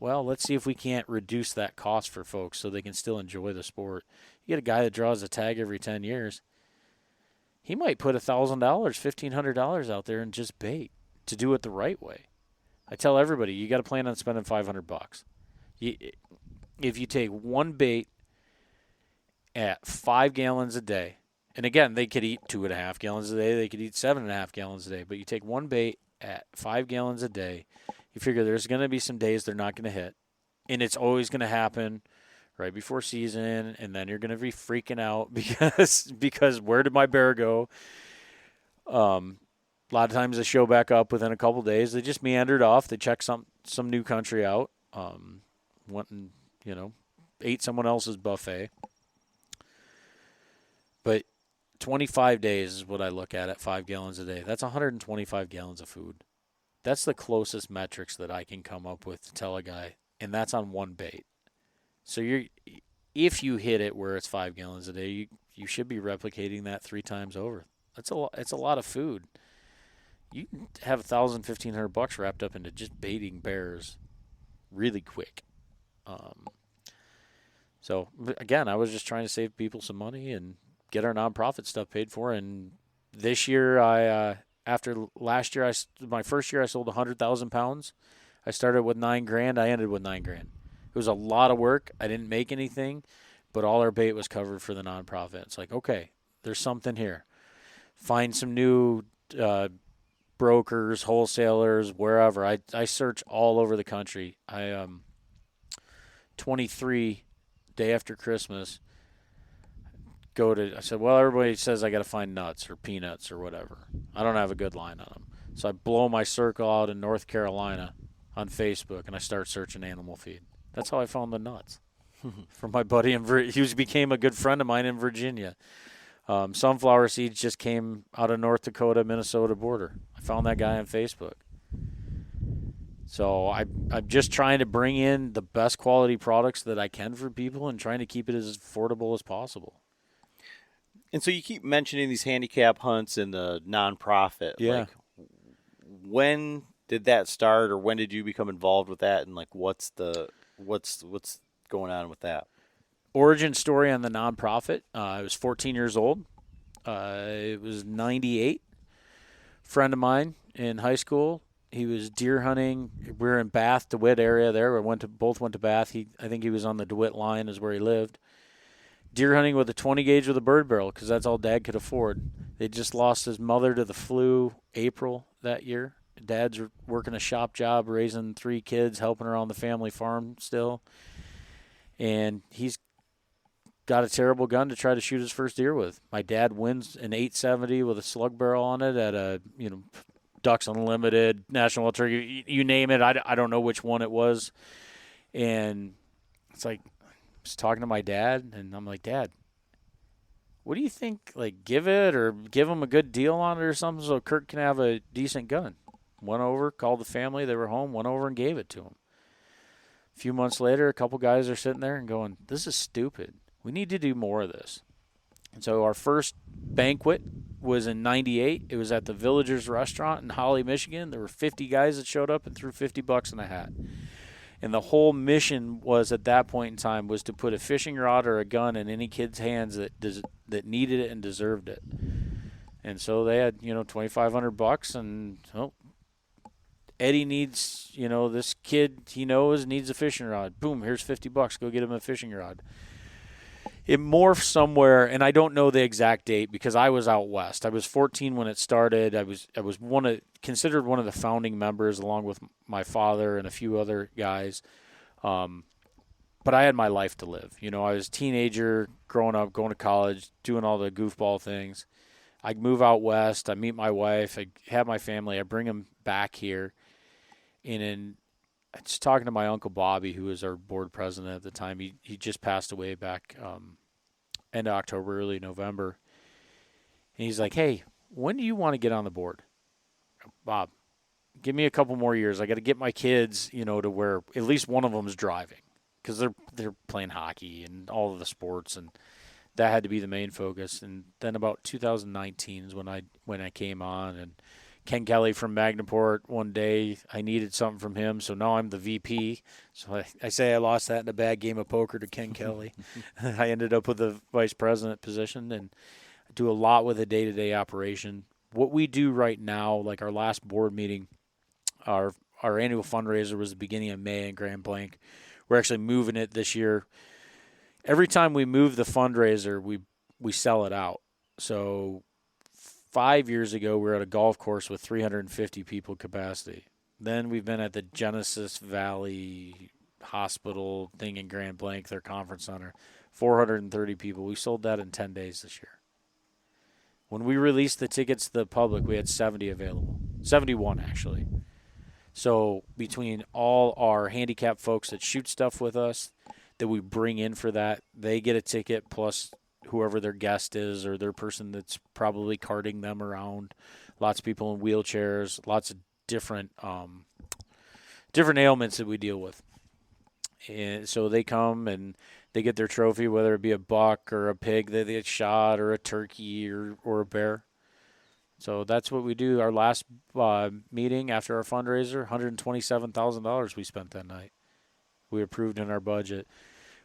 S4: Well, let's see if we can't reduce that cost for folks so they can still enjoy the sport. You get a guy that draws a tag every 10 years. He might put $1,000, $1,500 out there and just bait to do it the right way. I tell everybody, you got to plan on spending $500. If you take one bait at 5 gallons a day, and again, they could eat 2.5 gallons a day, they could eat 7.5 gallons a day, but you take one bait at 5 gallons a day, you figure there's going to be some days they're not going to hit, and it's always going to happen right before season, and then you're going to be freaking out because where did my bear go? A lot of times they show back up within a couple days. They just meandered off. They checked some new country out, went and ate someone else's buffet. But 25 days is what I look at 5 gallons a day. That's 125 gallons of food. That's the closest metrics that I can come up with to tell a guy, and that's on one bait. So if you hit it where it's 5 gallons a day, you should be replicating that 3 times over. It's a lot of food. You can have $1,000, $1,500 wrapped up into just baiting bears really quick. So again, I was just trying to save people some money and get our nonprofit stuff paid for. And this year, after last year, my first year, I sold 100,000 pounds. I started with $9,000. I ended with $9,000. It was a lot of work. I didn't make anything, but all our bait was covered for the nonprofit. It's like, okay, there's something here. Find some new brokers, wholesalers, wherever. I search all over the country. 23, day after Christmas, I said, well, everybody says I got to find nuts or peanuts or whatever. I don't have a good line on them. So I blow my circle out in North Carolina on Facebook, and I start searching animal feed. That's how I found the nuts from my buddy he became a good friend of mine in Virginia. Sunflower seeds just came out of North Dakota, Minnesota border. I found that guy on Facebook. So I'm just trying to bring in the best quality products that I can for people and trying to keep it as affordable as possible.
S5: And so you keep mentioning these handicap hunts and the nonprofit.
S4: Yeah.
S5: Like, when did that start, or when did you become involved with that? And like, what's going on with that?
S4: Origin story on the nonprofit. I was 14 years old. It was 98. Friend of mine in high school. He was deer hunting. We were in Bath, DeWitt area there. We both went to Bath. I think he was on the DeWitt line is where he lived. Deer hunting with a 20 gauge with a bird barrel because that's all Dad could afford. They just lost his mother to the flu April that year. Dad's working a shop job, raising 3 kids, helping her on the family farm still. And he's got a terrible gun to try to shoot his first deer with. My dad wins an 870 with a slug barrel on it at a, Ducks Unlimited, National Wild Turkey, you name it. I don't know which one it was. And it's like, I was talking to my dad, and I'm like, Dad, what do you think? Like, give him a good deal on it or something so Kurt can have a decent gun. Went over, called the family. They were home, went over and gave it to him. A few months later, a couple guys are sitting there and going, this is stupid. We need to do more of this. And so our first banquet was in 98. It was at the Villagers Restaurant in Holly, Michigan. There were 50 guys that showed up and threw $50 in a hat. And the whole mission was at that point in time was to put a fishing rod or a gun in any kid's hands that needed it and deserved it. And so they had, $2,500 and Eddie needs, this kid he knows needs a fishing rod. Boom, here's $50. Go get him a fishing rod. It morphed somewhere, and I don't know the exact date because I was out west. I was 14 when it started. I was considered one of the founding members along with my father and a few other guys. But I had my life to live. I was a teenager, growing up, going to college, doing all the goofball things. I move out west. I meet my wife. I have my family. I bring them back here. And I was talking to my Uncle Bobby, who was our board president at the time. He just passed away back end of October, early November. And he's like, hey, when do you want to get on the board? Bob, give me a couple more years. I got to get my kids, to where at least one of them is driving because they're playing hockey and all of the sports, and that had to be the main focus. And then about 2019 is when I came on, and Ken Kelly from Magnaport one day, I needed something from him, so now I'm the VP. So I say I lost that in a bad game of poker to Ken Kelly. I ended up with the vice president position, and I do a lot with the day-to-day operation. What we do right now, like our last board meeting, our annual fundraiser was the beginning of May in Grand Blanc. We're actually moving it this year. Every time we move the fundraiser, we sell it out. So 5 years ago, we were at a golf course with 350 people capacity. Then we've been at the Genesis Valley Hospital thing in Grand Blanc, their conference center, 430 people. We sold that in 10 days this year. When we released the tickets to the public, we had 70 available. 71, actually. So between all our handicap folks that shoot stuff with us, that we bring in for that, they get a ticket plus whoever their guest is or their person that's probably carting them around. Lots of people in wheelchairs, lots of different ailments that we deal with. And so they come and they get their trophy, whether it be a buck or a pig that they get shot or a turkey or a bear. So that's what we do. Our last meeting after our fundraiser, $127,000 we spent that night. We approved in our budget.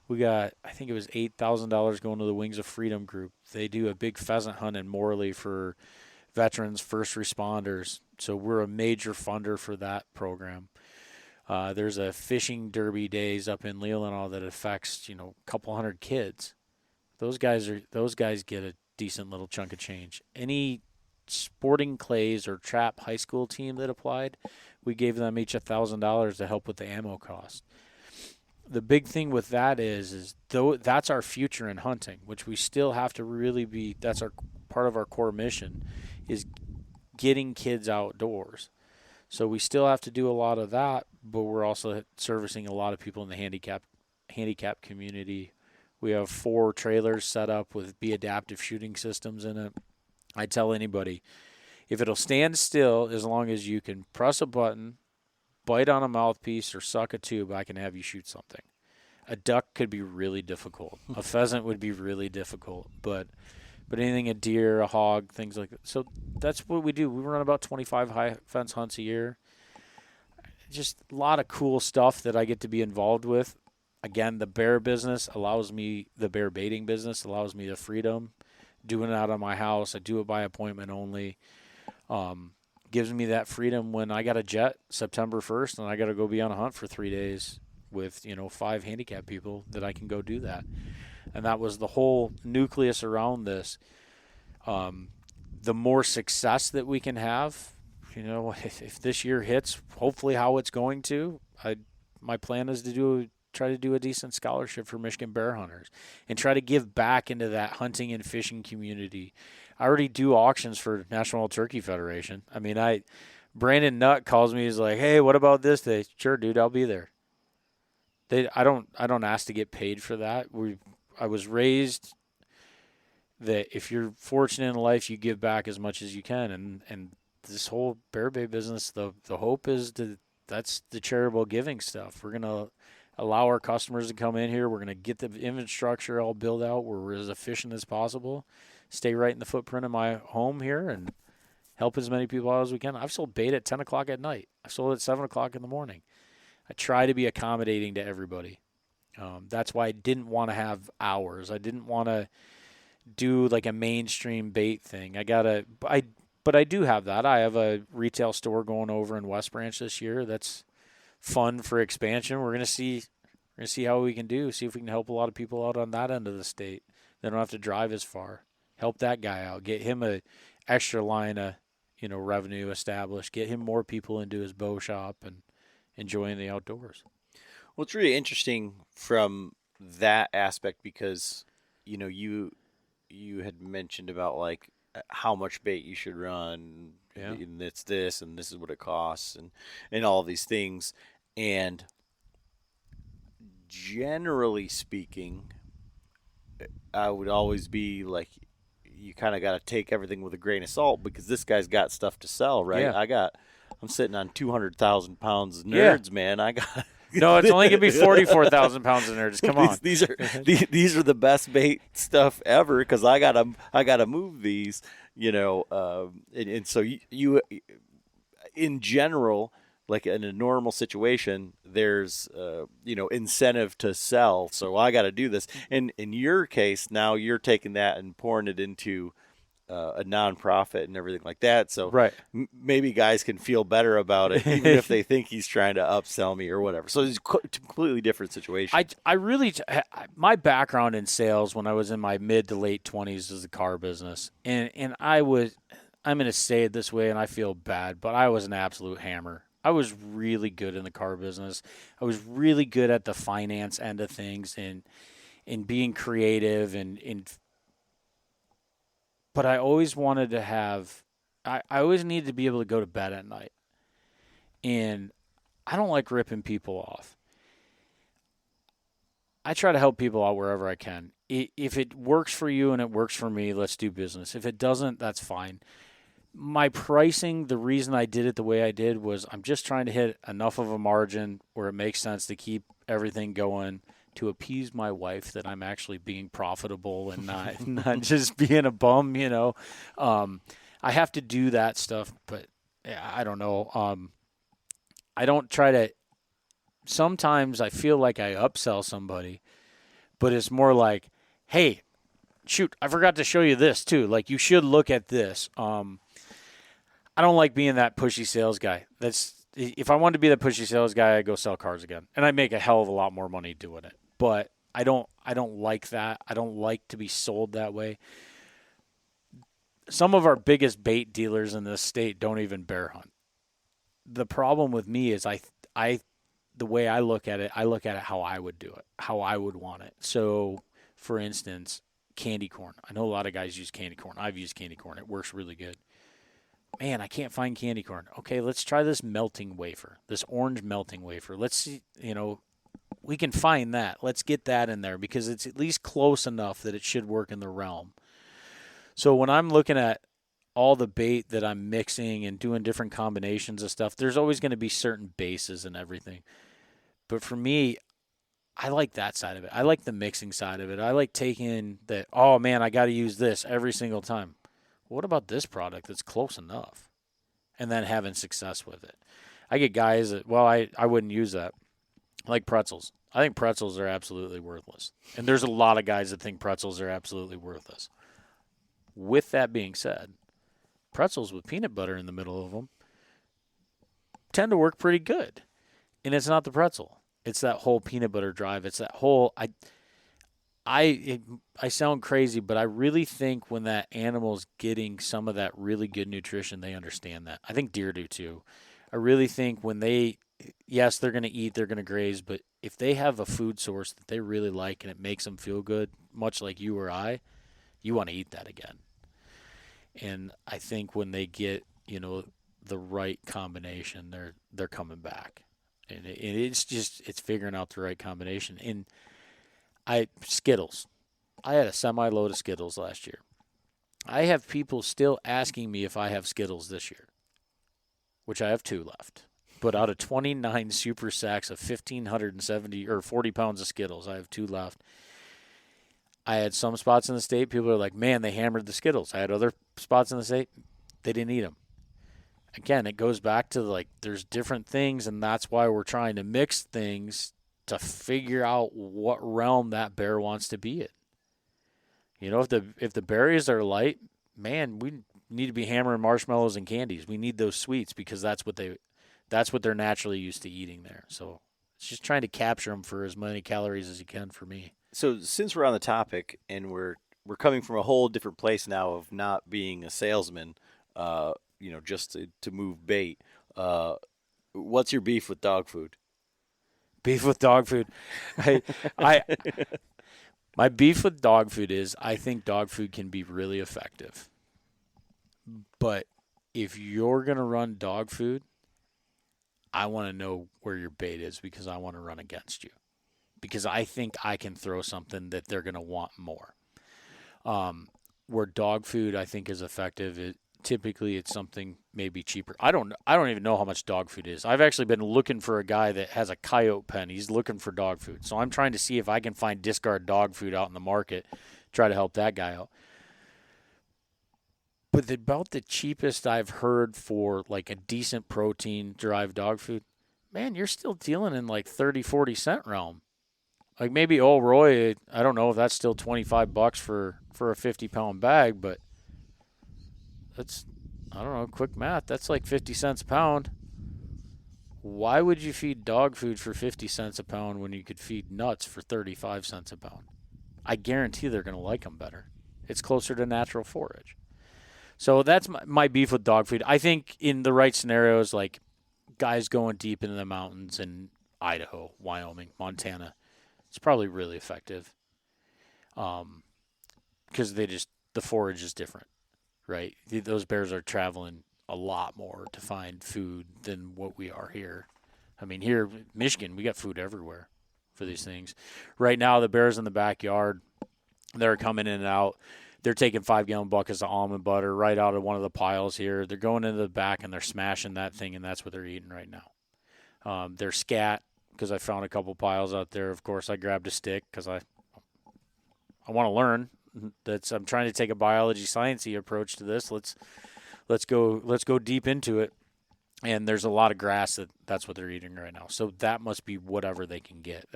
S4: We got, I think it was $8,000 going to the Wings of Freedom group. They do a big pheasant hunt in Morley for veterans, first responders. So we're a major funder for that program. There's a fishing derby days up in Leelanau that affects, a couple hundred kids. Those guys get a decent little chunk of change. Any sporting clays or trap high school team that applied, we gave them each $1,000 to help with the ammo cost. The big thing with that is though that's our future in hunting, which we still have to really be. That's our part of our core mission, is getting kids outdoors. So we still have to do a lot of that, but we're also servicing a lot of people in the handicap community. We have 4 trailers set up with adaptive shooting systems in it. I tell anybody, if it'll stand still, as long as you can press a button, bite on a mouthpiece, or suck a tube, I can have you shoot something. A duck could be really difficult. A pheasant would be really difficult, but anything, a deer, a hog, things like that. So that's what we do. We run about 25 high fence hunts a year. Just a lot of cool stuff that I get to be involved with. Again, the bear business allows me, the bear baiting business allows me the freedom. Doing it out of my house, I do it by appointment only. Gives me that freedom when I got a jet September 1st and I got to go be on a hunt for 3 days with, 5 handicap people, that I can go do that. And that was the whole nucleus around this. The more success that we can have, if this year hits, hopefully how it's going to, my plan is to try to do a decent scholarship for Michigan bear hunters and try to give back into that hunting and fishing community. I already do auctions for National Wild Turkey Federation. I mean, Brandon Nutt calls me. He's like, "Hey, what about this day?" Sure, dude, I'll be there. I don't ask to get paid for that. I was raised that if you're fortunate in life, you give back as much as you can. And this whole bear bait business, the hope is that's the charitable giving stuff. We're going to allow our customers to come in here. We're going to get the infrastructure all built out. We're as efficient as possible. Stay right in the footprint of my home here and help as many people out as we can. I've sold bait at 10 o'clock at night. I've sold at 7 o'clock in the morning. I try to be accommodating to everybody. That's why I didn't want to have hours. I didn't want to do like a mainstream bait thing. But I do have that. I have a retail store going over in West Branch this year. That's fun for expansion. We're gonna see how we can do. See if we can help a lot of people out on that end of the state. They don't have to drive as far. Help that guy out. Get him a extra line of revenue established. Get him more people into his bow shop and enjoying the outdoors.
S5: Well, it's really interesting from that aspect because you had mentioned about like how much bait you should run.
S4: Yeah.
S5: And it's this and this is what it costs and all these things. And generally speaking, I would always be like, you kind of got to take everything with a grain of salt because this guy's got stuff to sell, right?
S4: Yeah.
S5: I'm sitting on 200,000 pounds of nerds, man. I got.
S4: No, it's only gonna be 44,000 pounds of nerds. Come on.
S5: These are the best bait stuff ever because I gotta move these, and so you in general, like in a normal situation, there's incentive to sell. So I got to do this. And in your case, now you're taking that and pouring it into a nonprofit and everything like that. So
S4: right.
S5: Maybe guys can feel better about it, even if they think he's trying to upsell me or whatever. So it's a completely different situation.
S4: My background in sales when I was in my mid to late 20s is the car business. And I'm going to say it this way and I feel bad, but I was an absolute hammer. I was really good in the car business. I was really good at the finance end of things and being creative but I always wanted to I always needed to be able to go to bed at night. And I don't like ripping people off. I try to help people out wherever I can. If it works for you and it works for me, let's do business. If it doesn't, that's fine. My pricing, the reason I did it the way I did was I'm just trying to hit enough of a margin where it makes sense to keep everything going to appease my wife that I'm actually being profitable and not just being a bum, I have to do that stuff, but I don't know. I don't try to – sometimes I feel like I upsell somebody, but it's more like, hey, shoot, I forgot to show you this too. Like you should look at this. I don't like being that pushy sales guy. If I wanted to be that pushy sales guy, I'd go sell cars again. And I'd make a hell of a lot more money doing it. But I don't like that. I don't like to be sold that way. Some of our biggest bait dealers in this state don't even bear hunt. The problem with me is the way I look at it how I would do it, how I would want it. So, for instance, candy corn. I know a lot of guys use candy corn. I've used candy corn. It works really good. man, I can't find candy corn. Okay, let's try this melting wafer, this orange melting wafer. Let's see, we can find that. Let's get that in there because it's at least close enough that it should work in the realm. So when I'm looking at all the bait that I'm mixing and doing different combinations of stuff, there's always going to be certain bases and everything. But for me, I like that side of it. I like the mixing side of it. I like taking that, oh man, I got to use this every single time. What about this product that's close enough? And then having success with it. I get guys that, well, I wouldn't use that. Like pretzels. I think pretzels are absolutely worthless. And there's a lot of guys that think pretzels are absolutely worthless. With that being said, pretzels with peanut butter in the middle of them tend to work pretty good. And it's not the pretzel. It's that whole peanut butter drive. It's that whole I sound crazy, but I really think when that animal's getting some of that really good nutrition, they understand that. I think deer do too. I really think when yes, they're going to eat, they're going to graze, but if they have a food source that they really like and it makes them feel good, much like you or I, you want to eat that again. And I think when they get, the right combination, they're coming back. And it's figuring out the right combination. And Skittles. I had a semi-load of Skittles last year. I have people still asking me if I have Skittles this year, which I have 2 left. But out of 29 super sacks of 1,570 or 40 pounds of Skittles, I have 2 left. I had some spots in the state, people are like, man, they hammered the Skittles. I had other spots in the state, they didn't eat them. Again, it goes back to there's different things, and that's why we're trying to mix things to figure out what realm that bear wants to be in. If the berries are light, man, we need to be hammering marshmallows and candies. We need those sweets because that's what they're naturally used to eating there. So it's just trying to capture them for as many calories as you can for me.
S5: So since we're on the topic and we're coming from a whole different place now of not being a salesman, just to move bait, what's your beef with dog food?
S4: Beef with dog food. My beef with dog food is I think dog food can be really effective. But if you're going to run dog food, I want to know where your bait is because I want to run against you. Because I think I can throw something that they're going to want more. Where dog food I think is effective, typically it's something maybe cheaper. I don't even know how much dog food is. I've actually been looking for a guy that has a coyote pen. He's looking for dog food. So I'm trying to see if I can find discard dog food out in the market, try to help that guy out. But about the cheapest I've heard for like a decent protein derived dog food, man, you're still dealing in like 30, 40 cent realm. Like maybe Old Roy, I don't know if that's still $25 for a 50-pound bag, but that's, I don't know, quick math. That's like 50 cents a pound. Why would you feed dog food for 50 cents a pound when you could feed nuts for 35 cents a pound? I guarantee they're going to like them better. It's closer to natural forage. So that's my beef with dog food. I think in the right scenarios, like guys going deep into the mountains in Idaho, Wyoming, Montana, it's probably really effective because the forage is different, right? Those bears are traveling a lot more to find food than what we are here. I mean, here in Michigan, we got food everywhere for these things. Right now, the bears in the backyard, they're coming in and out. They're taking 5-gallon buckets of almond butter right out of one of the piles here. They're going into the back and they're smashing that thing, and that's what they're eating right now. They're scat. Because I found a couple piles out there. Of course, I grabbed a stick because I want to learn. I'm trying to take a biology sciencey approach to this. Let's go deep into it. And there's a lot of grass that's what they're eating right now. So that must be whatever they can get.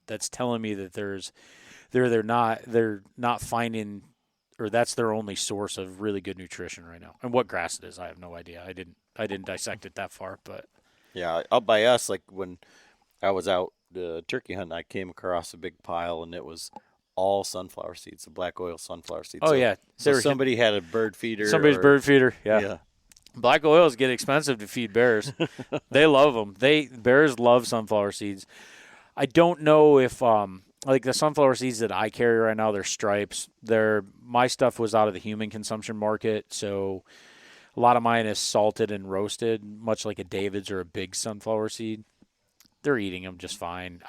S4: That's telling me that they're not finding, or that's their only source of really good nutrition right now. And what grass it is, I have no idea. I didn't dissect it that far, but
S5: yeah, up by us, like when I was out turkey hunting, I came across a big pile, and it was all sunflower seeds, the black oil sunflower seeds.
S4: Oh, yeah.
S5: So somebody had a bird feeder.
S4: Somebody's bird feeder, yeah. Black oils get expensive to feed bears. They love them. Bears love sunflower seeds. I don't know if like the sunflower seeds that I carry right now, they're stripes. My stuff was out of the human consumption market, so A lot of mine is salted and roasted, much like a David's or a big sunflower seed. They're eating them just fine.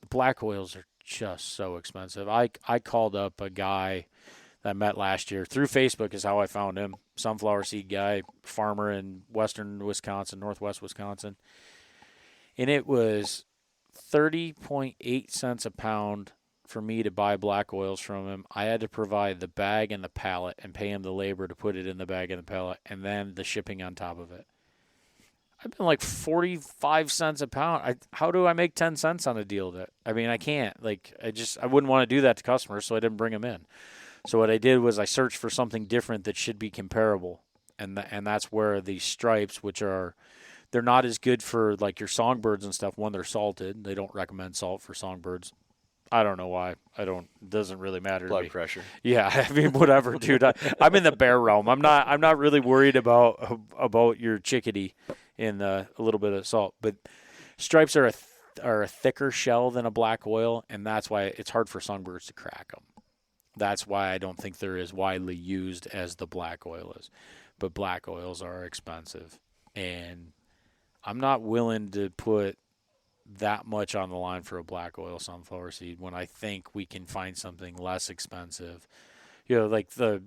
S4: Black oils are just so expensive. I called up a guy that I met last year through Facebook is how I found him. Sunflower seed guy, farmer in western Wisconsin, northwest Wisconsin. And it was 30.8 cents a pound for me to buy black oils from him. I had to provide the bag and the pallet and pay him the labor to put it in the bag and the pallet and then the shipping on top of it. I've been like 45 cents a pound. How do I make 10 cents on a deal I can't. I wouldn't want to do that to customers, so I didn't bring them in. So what I did was I searched for something different that should be comparable. And that's where the stripes, they're not as good for like your songbirds and stuff when they're salted. They don't recommend salt for songbirds. I don't know why. It doesn't really matter to me.
S5: Blood pressure.
S4: Yeah, whatever, dude. I'm in the bear realm. I'm not really worried about your chickadee in a little bit of salt. But stripes are a thicker shell than a black oil, and that's why it's hard for songbirds to crack them. That's why I don't think they're as widely used as the black oil is. But black oils are expensive, and I'm not willing to put that much on the line for a black oil sunflower seed when I think we can find something less expensive. Like the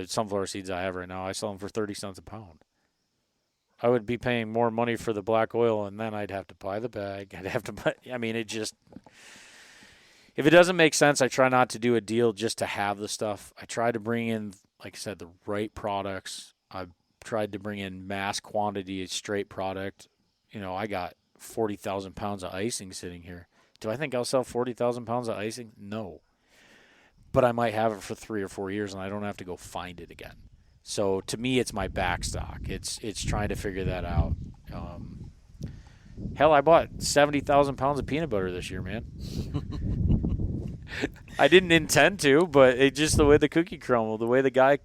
S4: sunflower seeds I have right now, I sell them for 30 cents a pound. I would be paying more money for the black oil, and then I'd have to buy the bag. I'd have to buy, if it doesn't make sense, I try not to do a deal just to have the stuff. I try to bring in, like I said, the right products. I've tried to bring in mass quantity of straight product. I got 40,000 pounds of icing sitting here. Do I think I'll sell 40,000 pounds of icing? No. But I might have it for 3 or 4 years, and I don't have to go find it again. So to me, it's my backstock. It's trying to figure that out. Hell, I bought 70,000 pounds of peanut butter this year, man. I didn't intend to, but it just the way the cookie crumbled, the way the guy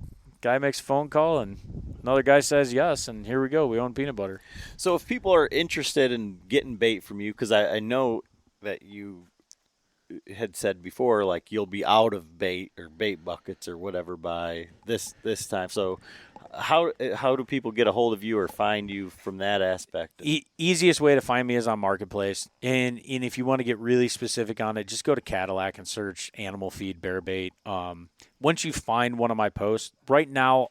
S4: makes a phone call and another guy says yes, and here we go. We own peanut butter.
S5: So if people are interested in getting bait from you, because I know that you had said before, like you'll be out of bait or bait buckets or whatever by this time. So how do people get a hold of you or find you from that aspect?
S4: Easiest way to find me is on Marketplace. And if you want to get really specific on it, just go to Cadillac and search animal feed bear bait. Once you find one of my posts, right now,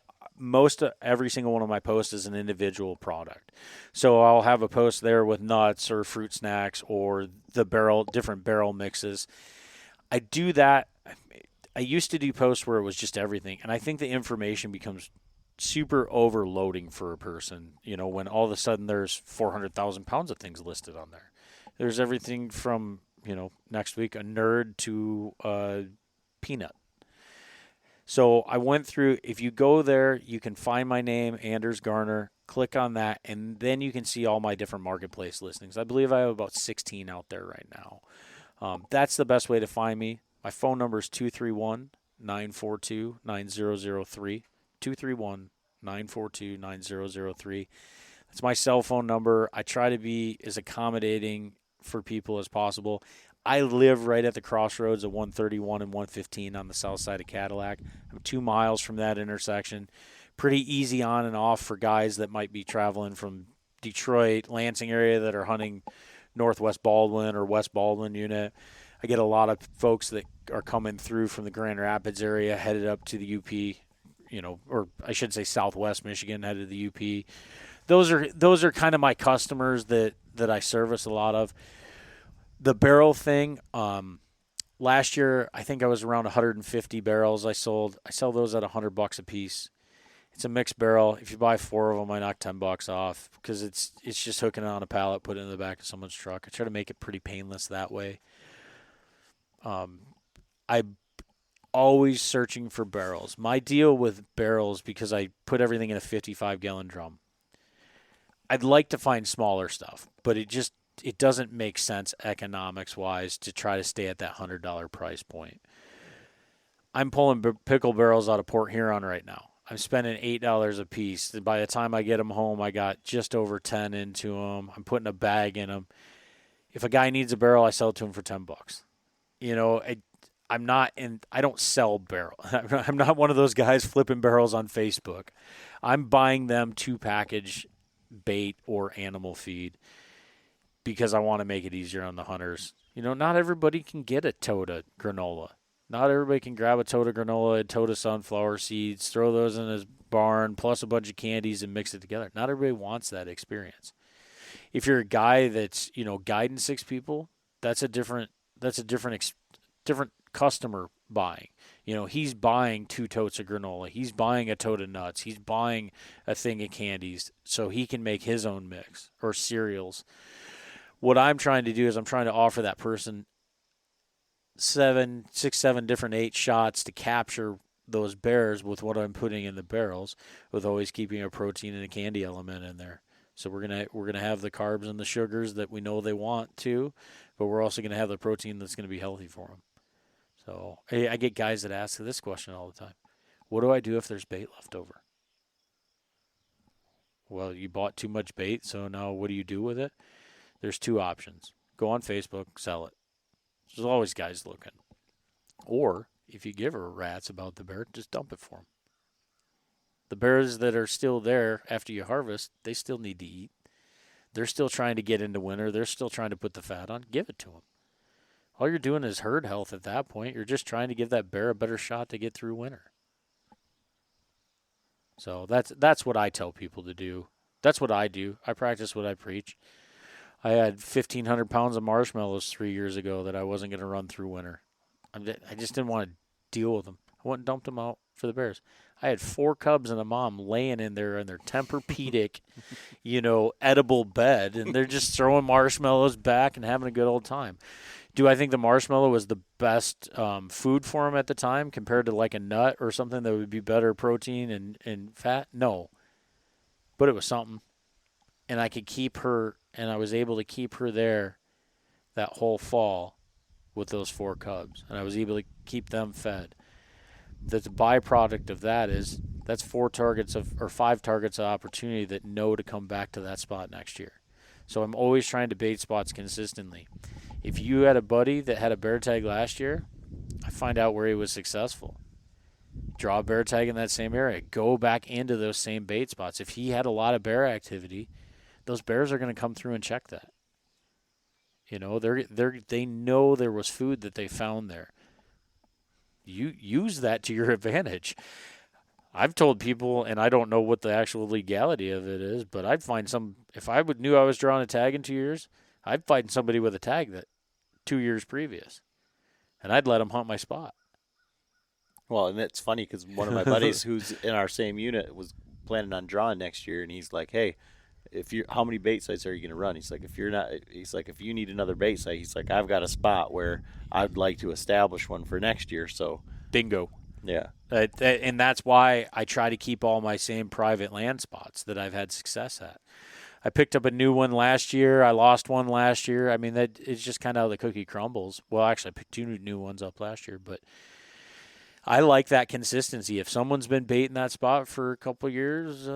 S4: every single one of my posts is an individual product. So I'll have a post there with nuts or fruit snacks or different barrel mixes. I do that. I used to do posts where it was just everything. And I think the information becomes super overloading for a person, when all of a sudden there's 400,000 pounds of things listed on there. There's everything from, next week, a nerd to a peanut. So I went through, if you go there, you can find my name, Anders Garner, click on that, and then you can see all my different marketplace listings. I believe I have about 16 out there right now. That's the best way to find me. My phone number is 231-942-9003, 231-942-9003. That's my cell phone number. I try to be as accommodating for people as possible. I live right at the crossroads of 131 and 115 on the south side of Cadillac. I'm 2 miles from that intersection. Pretty easy on and off for guys that might be traveling from Detroit, Lansing area that are hunting Northwest Baldwin or West Baldwin unit. I get a lot of folks that are coming through from the Grand Rapids area, headed up to the UP, or I should say Southwest Michigan, headed to the UP. Those are kind of my customers that I service a lot of. The barrel thing, last year I think I was around 150 barrels I sold. I sell those at $100 a piece. It's a mixed barrel. If you buy 4 of them, I knock $10 off because it's just hooking it on a pallet, putting it in the back of someone's truck. I try to make it pretty painless that way. I'm always searching for barrels. My deal with barrels, because I put everything in a 55-gallon drum, I'd like to find smaller stuff, but it doesn't make sense economics-wise to try to stay at that $100 price point. I'm pulling pickle barrels out of Port Huron right now. I'm spending $8 a piece. By the time I get them home, I got just over 10 into them. I'm putting a bag in them. If a guy needs a barrel, I sell it to him for $10. I don't sell barrel. I'm not one of those guys flipping barrels on Facebook. I'm buying them to package bait or animal feed because I want to make it easier on the hunters. Not everybody can get a tote of granola. Not everybody can grab a tote of granola, a tote of sunflower seeds, throw those in his barn, plus a bunch of candies and mix it together. Not everybody wants that experience. If you're a guy that's, guiding 6 people, that's a different customer buying. He's buying 2 totes of granola. He's buying a tote of nuts. He's buying a thing of candies so he can make his own mix or cereals. What I'm trying to do is I'm trying to offer that person 7 different 8 shots to capture those bears with what I'm putting in the barrels, with always keeping a protein and a candy element in there. So we're gonna have the carbs and the sugars that we know they want to, but we're also gonna have the protein that's gonna be healthy for them. So I get guys that ask this question all the time: what do I do if there's bait left over? Well, you bought too much bait, so now what do you do with it? There's 2 options: go on Facebook, sell it. There's always guys looking. Or, if you give her rats about the bear, just dump it for them. The bears that are still there after you harvest, they still need to eat. They're still trying to get into winter. They're still trying to put the fat on. Give it to them. All you're doing is herd health at that point. You're just trying to give that bear a better shot to get through winter. So that's what I tell people to do. That's what I do. I practice what I preach. I had 1,500 pounds of marshmallows 3 years ago that I wasn't going to run through winter. I just didn't want to deal with them. I went and dumped them out for the bears. I had 4 cubs and a mom laying in there in their Tempur-Pedic, edible bed, and they're just throwing marshmallows back and having a good old time. Do I think the marshmallow was the best food for them at the time compared to like a nut or something that would be better protein and fat? No. But it was something. And I could keep her, and I was able to keep her there that whole fall with those 4 cubs. And I was able to keep them fed. The byproduct of that is that's 5 targets of opportunity that know to come back to that spot next year. So I'm always trying to bait spots consistently. If you had a buddy that had a bear tag last year, I find out where he was successful. Draw a bear tag in that same area. Go back into those same bait spots. If he had a lot of bear activity, those bears are going to come through and check that. They know there was food that they found there. You use that to your advantage. I've told people, and I don't know what the actual legality of it is, but I'd find if I knew I was drawing a tag in 2 years, I'd find somebody with a tag that 2 years previous, and I'd let them hunt my spot.
S5: Well, and it's funny because one of my buddies who's in our same unit was planning on drawing next year, and he's like, "Hey, how many bait sites are you going to run?" He's like, "If you need another bait site," he's like, "I've got a spot where I'd like to establish one for next year." So,
S4: bingo.
S5: Yeah.
S4: And that's why I try to keep all my same private land spots that I've had success at. I picked up a new one last year. I lost one last year. I mean, it's just kind of how the cookie crumbles. Well, actually, I picked 2 new ones up last year, but I like that consistency. If someone's been baiting that spot for a couple of years,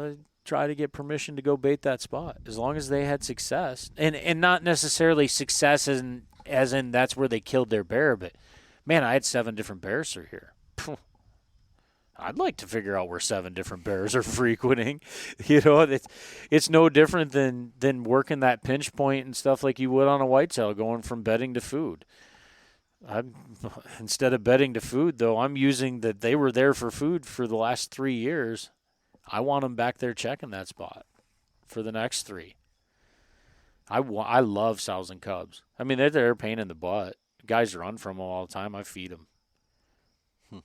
S4: try to get permission to go bait that spot as long as they had success, and not necessarily success as in that's where they killed their bear, but man, I had 7 different bears through here. I'd like to figure out where 7 different bears are frequenting. It's no different than working that pinch point and stuff like you would on a whitetail, going from bedding to food. Instead of bedding to food, though, I'm using that they were there for food for the last 3 years. I want them back there checking that spot for the next 3. I love sows and cubs. I mean, they're a pain in the butt. Guys run from them all the time. I feed them.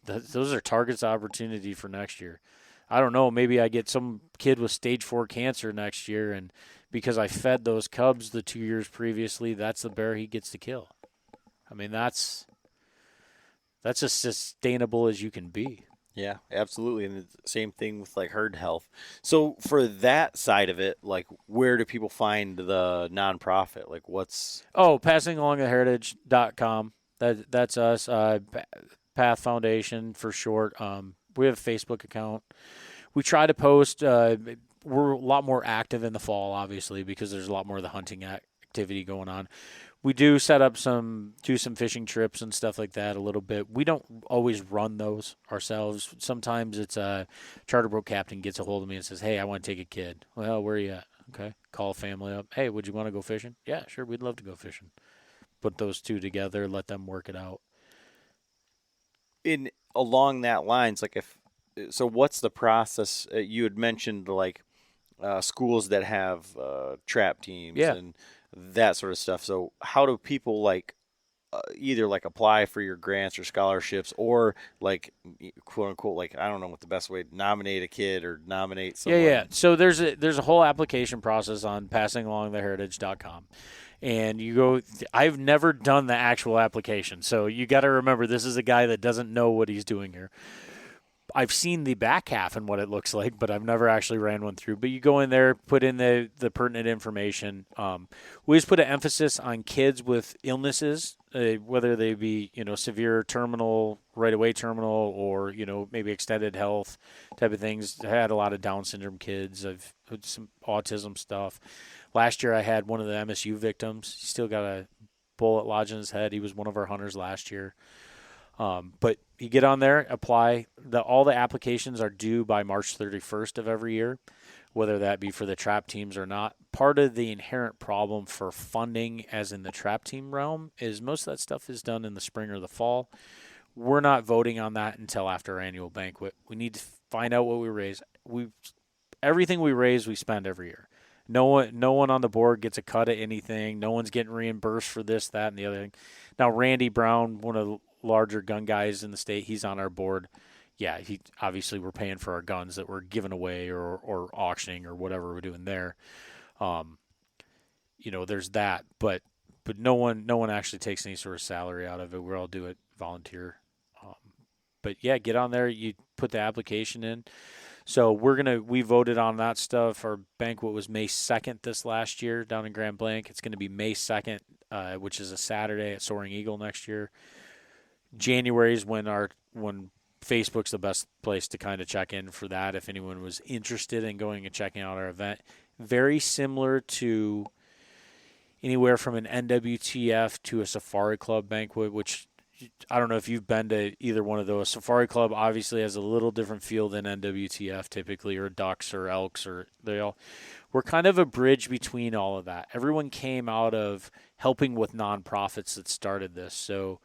S4: Those are targets opportunity for next year. I don't know. Maybe I get some kid with stage 4 cancer next year, and because I fed those cubs the 2 years previously, that's the bear he gets to kill. I mean, that's as sustainable as you can be.
S5: Yeah, absolutely. And it's the same thing with like herd health. So for that side of it, like where do people find the nonprofit? Like what's...
S4: Oh, passingalongheritage.com. That's us. P.A.T.H Foundation for short. We have a Facebook account. We try to post. We're a lot more active in the fall, obviously, because there's a lot more of the hunting activity activity going on. We do set up some fishing trips and stuff like that a little bit. We don't always run those ourselves. Sometimes it's a charter boat captain gets a hold of me and says, hey, I want to take a kid. Well, where are you at? Okay. Call a family up. Hey, would you want to go fishing? Yeah, sure. We'd love to go fishing. Put those two together, let them work it out.
S5: In along that lines, like so what's the process? You had mentioned like schools that have trap teams and that sort of stuff. So how do people like either like apply for your grants or scholarships, or like quote unquote, like I don't know what the best way to nominate a kid or nominate someone?
S4: Yeah. So there's a whole application process on passingalongtheheritage.com. And you go, I've never done the actual application. So you got to remember, this is a guy that doesn't know what he's doing here. I've seen the back half and what it looks like, but I've never actually ran one through. But you go in there, put in the pertinent information. We always put an emphasis on kids with illnesses, whether they be, severe terminal, right-away terminal, or, maybe extended health type of things. I had a lot of Down syndrome kids. I've had some autism stuff. Last year I had one of the MSU victims. He still got a bullet lodged in his head. He was one of our hunters last year. But you get on there, apply. All the applications are due by March 31st of every year, whether that be for the trap teams or not. Part of the inherent problem for funding, as in the trap team realm, is most of that stuff is done in the spring or the fall. We're not voting on that until after our annual banquet. We need to find out what we raise. Everything we raise, we spend every year. No one on the board gets a cut of anything. No one's getting reimbursed for this, that, and the other thing. Now, Randy Brown, one of the larger gun guys in the state, he's on our board. Yeah, obviously we're paying for our guns that we're giving away or auctioning or whatever we're doing there. There's that, but no one actually takes any sort of salary out of it. We all do it volunteer. But yeah, get on there. You put the application in. So we voted on that stuff. Our banquet was May 2nd this last year down in Grand Blanc. It's going to be May 2nd, which is a Saturday at Soaring Eagle next year. January is when Facebook's the best place to kind of check in for that if anyone was interested in going and checking out our event. Very similar to anywhere from an NWTF to a Safari Club banquet, which I don't know if you've been to either one of those. Safari Club obviously has a little different feel than NWTF typically, or ducks or elks, or we're kind of a bridge between all of that. Everyone came out of helping with nonprofits that started this. So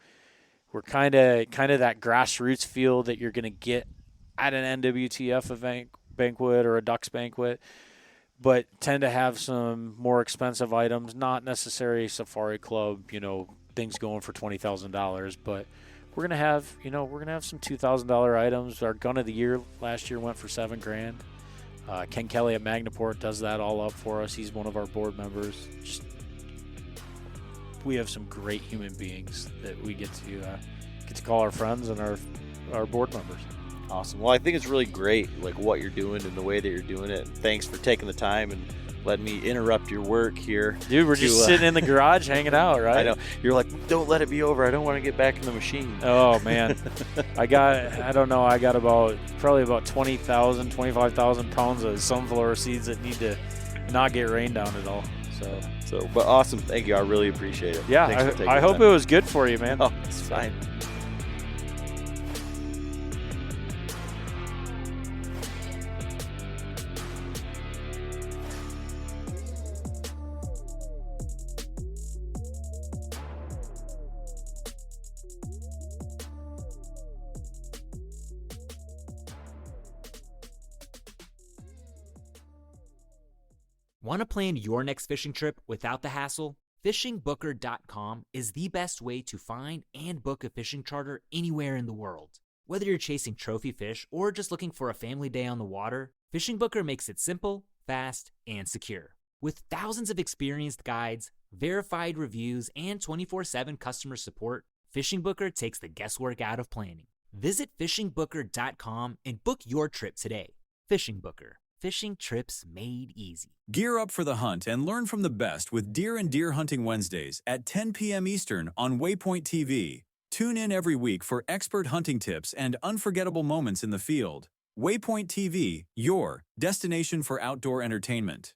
S4: we're kind of that grassroots feel that you're going to get at an NWTF event banquet or a ducks banquet, but tend to have some more expensive items, not necessarily Safari Club, things going for $20,000, but we're gonna have some $2,000 items. Our gun of the year last year went for $7,000. Ken Kelly at Magnaport does that all up for us. He's one of our board members. We have some great human beings that we get to call our friends and our board members.
S5: Awesome. Well, I think it's really great, like what you're doing and the way that you're doing it. Thanks for taking the time and letting me interrupt your work here.
S4: Dude, we're just sitting in the garage hanging out, right?
S5: I know. You're like, don't let it be over. I don't want to get back in the machine.
S4: Oh, man. I got probably about 20,000, 25,000 pounds of sunflower seeds that need to not get rained down at all.
S5: But awesome. Thank you. I really appreciate it.
S4: Yeah, I hope it was good for you, man.
S5: Oh, it's fine.
S1: Want to plan your next fishing trip without the hassle? FishingBooker.com is the best way to find and book a fishing charter anywhere in the world. Whether you're chasing trophy fish or just looking for a family day on the water, Fishing Booker makes it simple, fast, and secure. With thousands of experienced guides, verified reviews, and 24/7 customer support, Fishing Booker takes the guesswork out of planning. Visit FishingBooker.com and book your trip today. Fishing Booker. Fishing trips made easy.
S6: Gear up for the hunt and learn from the best with Deer and Deer Hunting Wednesdays at 10 p.m. Eastern on Waypoint TV. Tune in every week for expert hunting tips and unforgettable moments in the field. Waypoint TV, your destination for outdoor entertainment.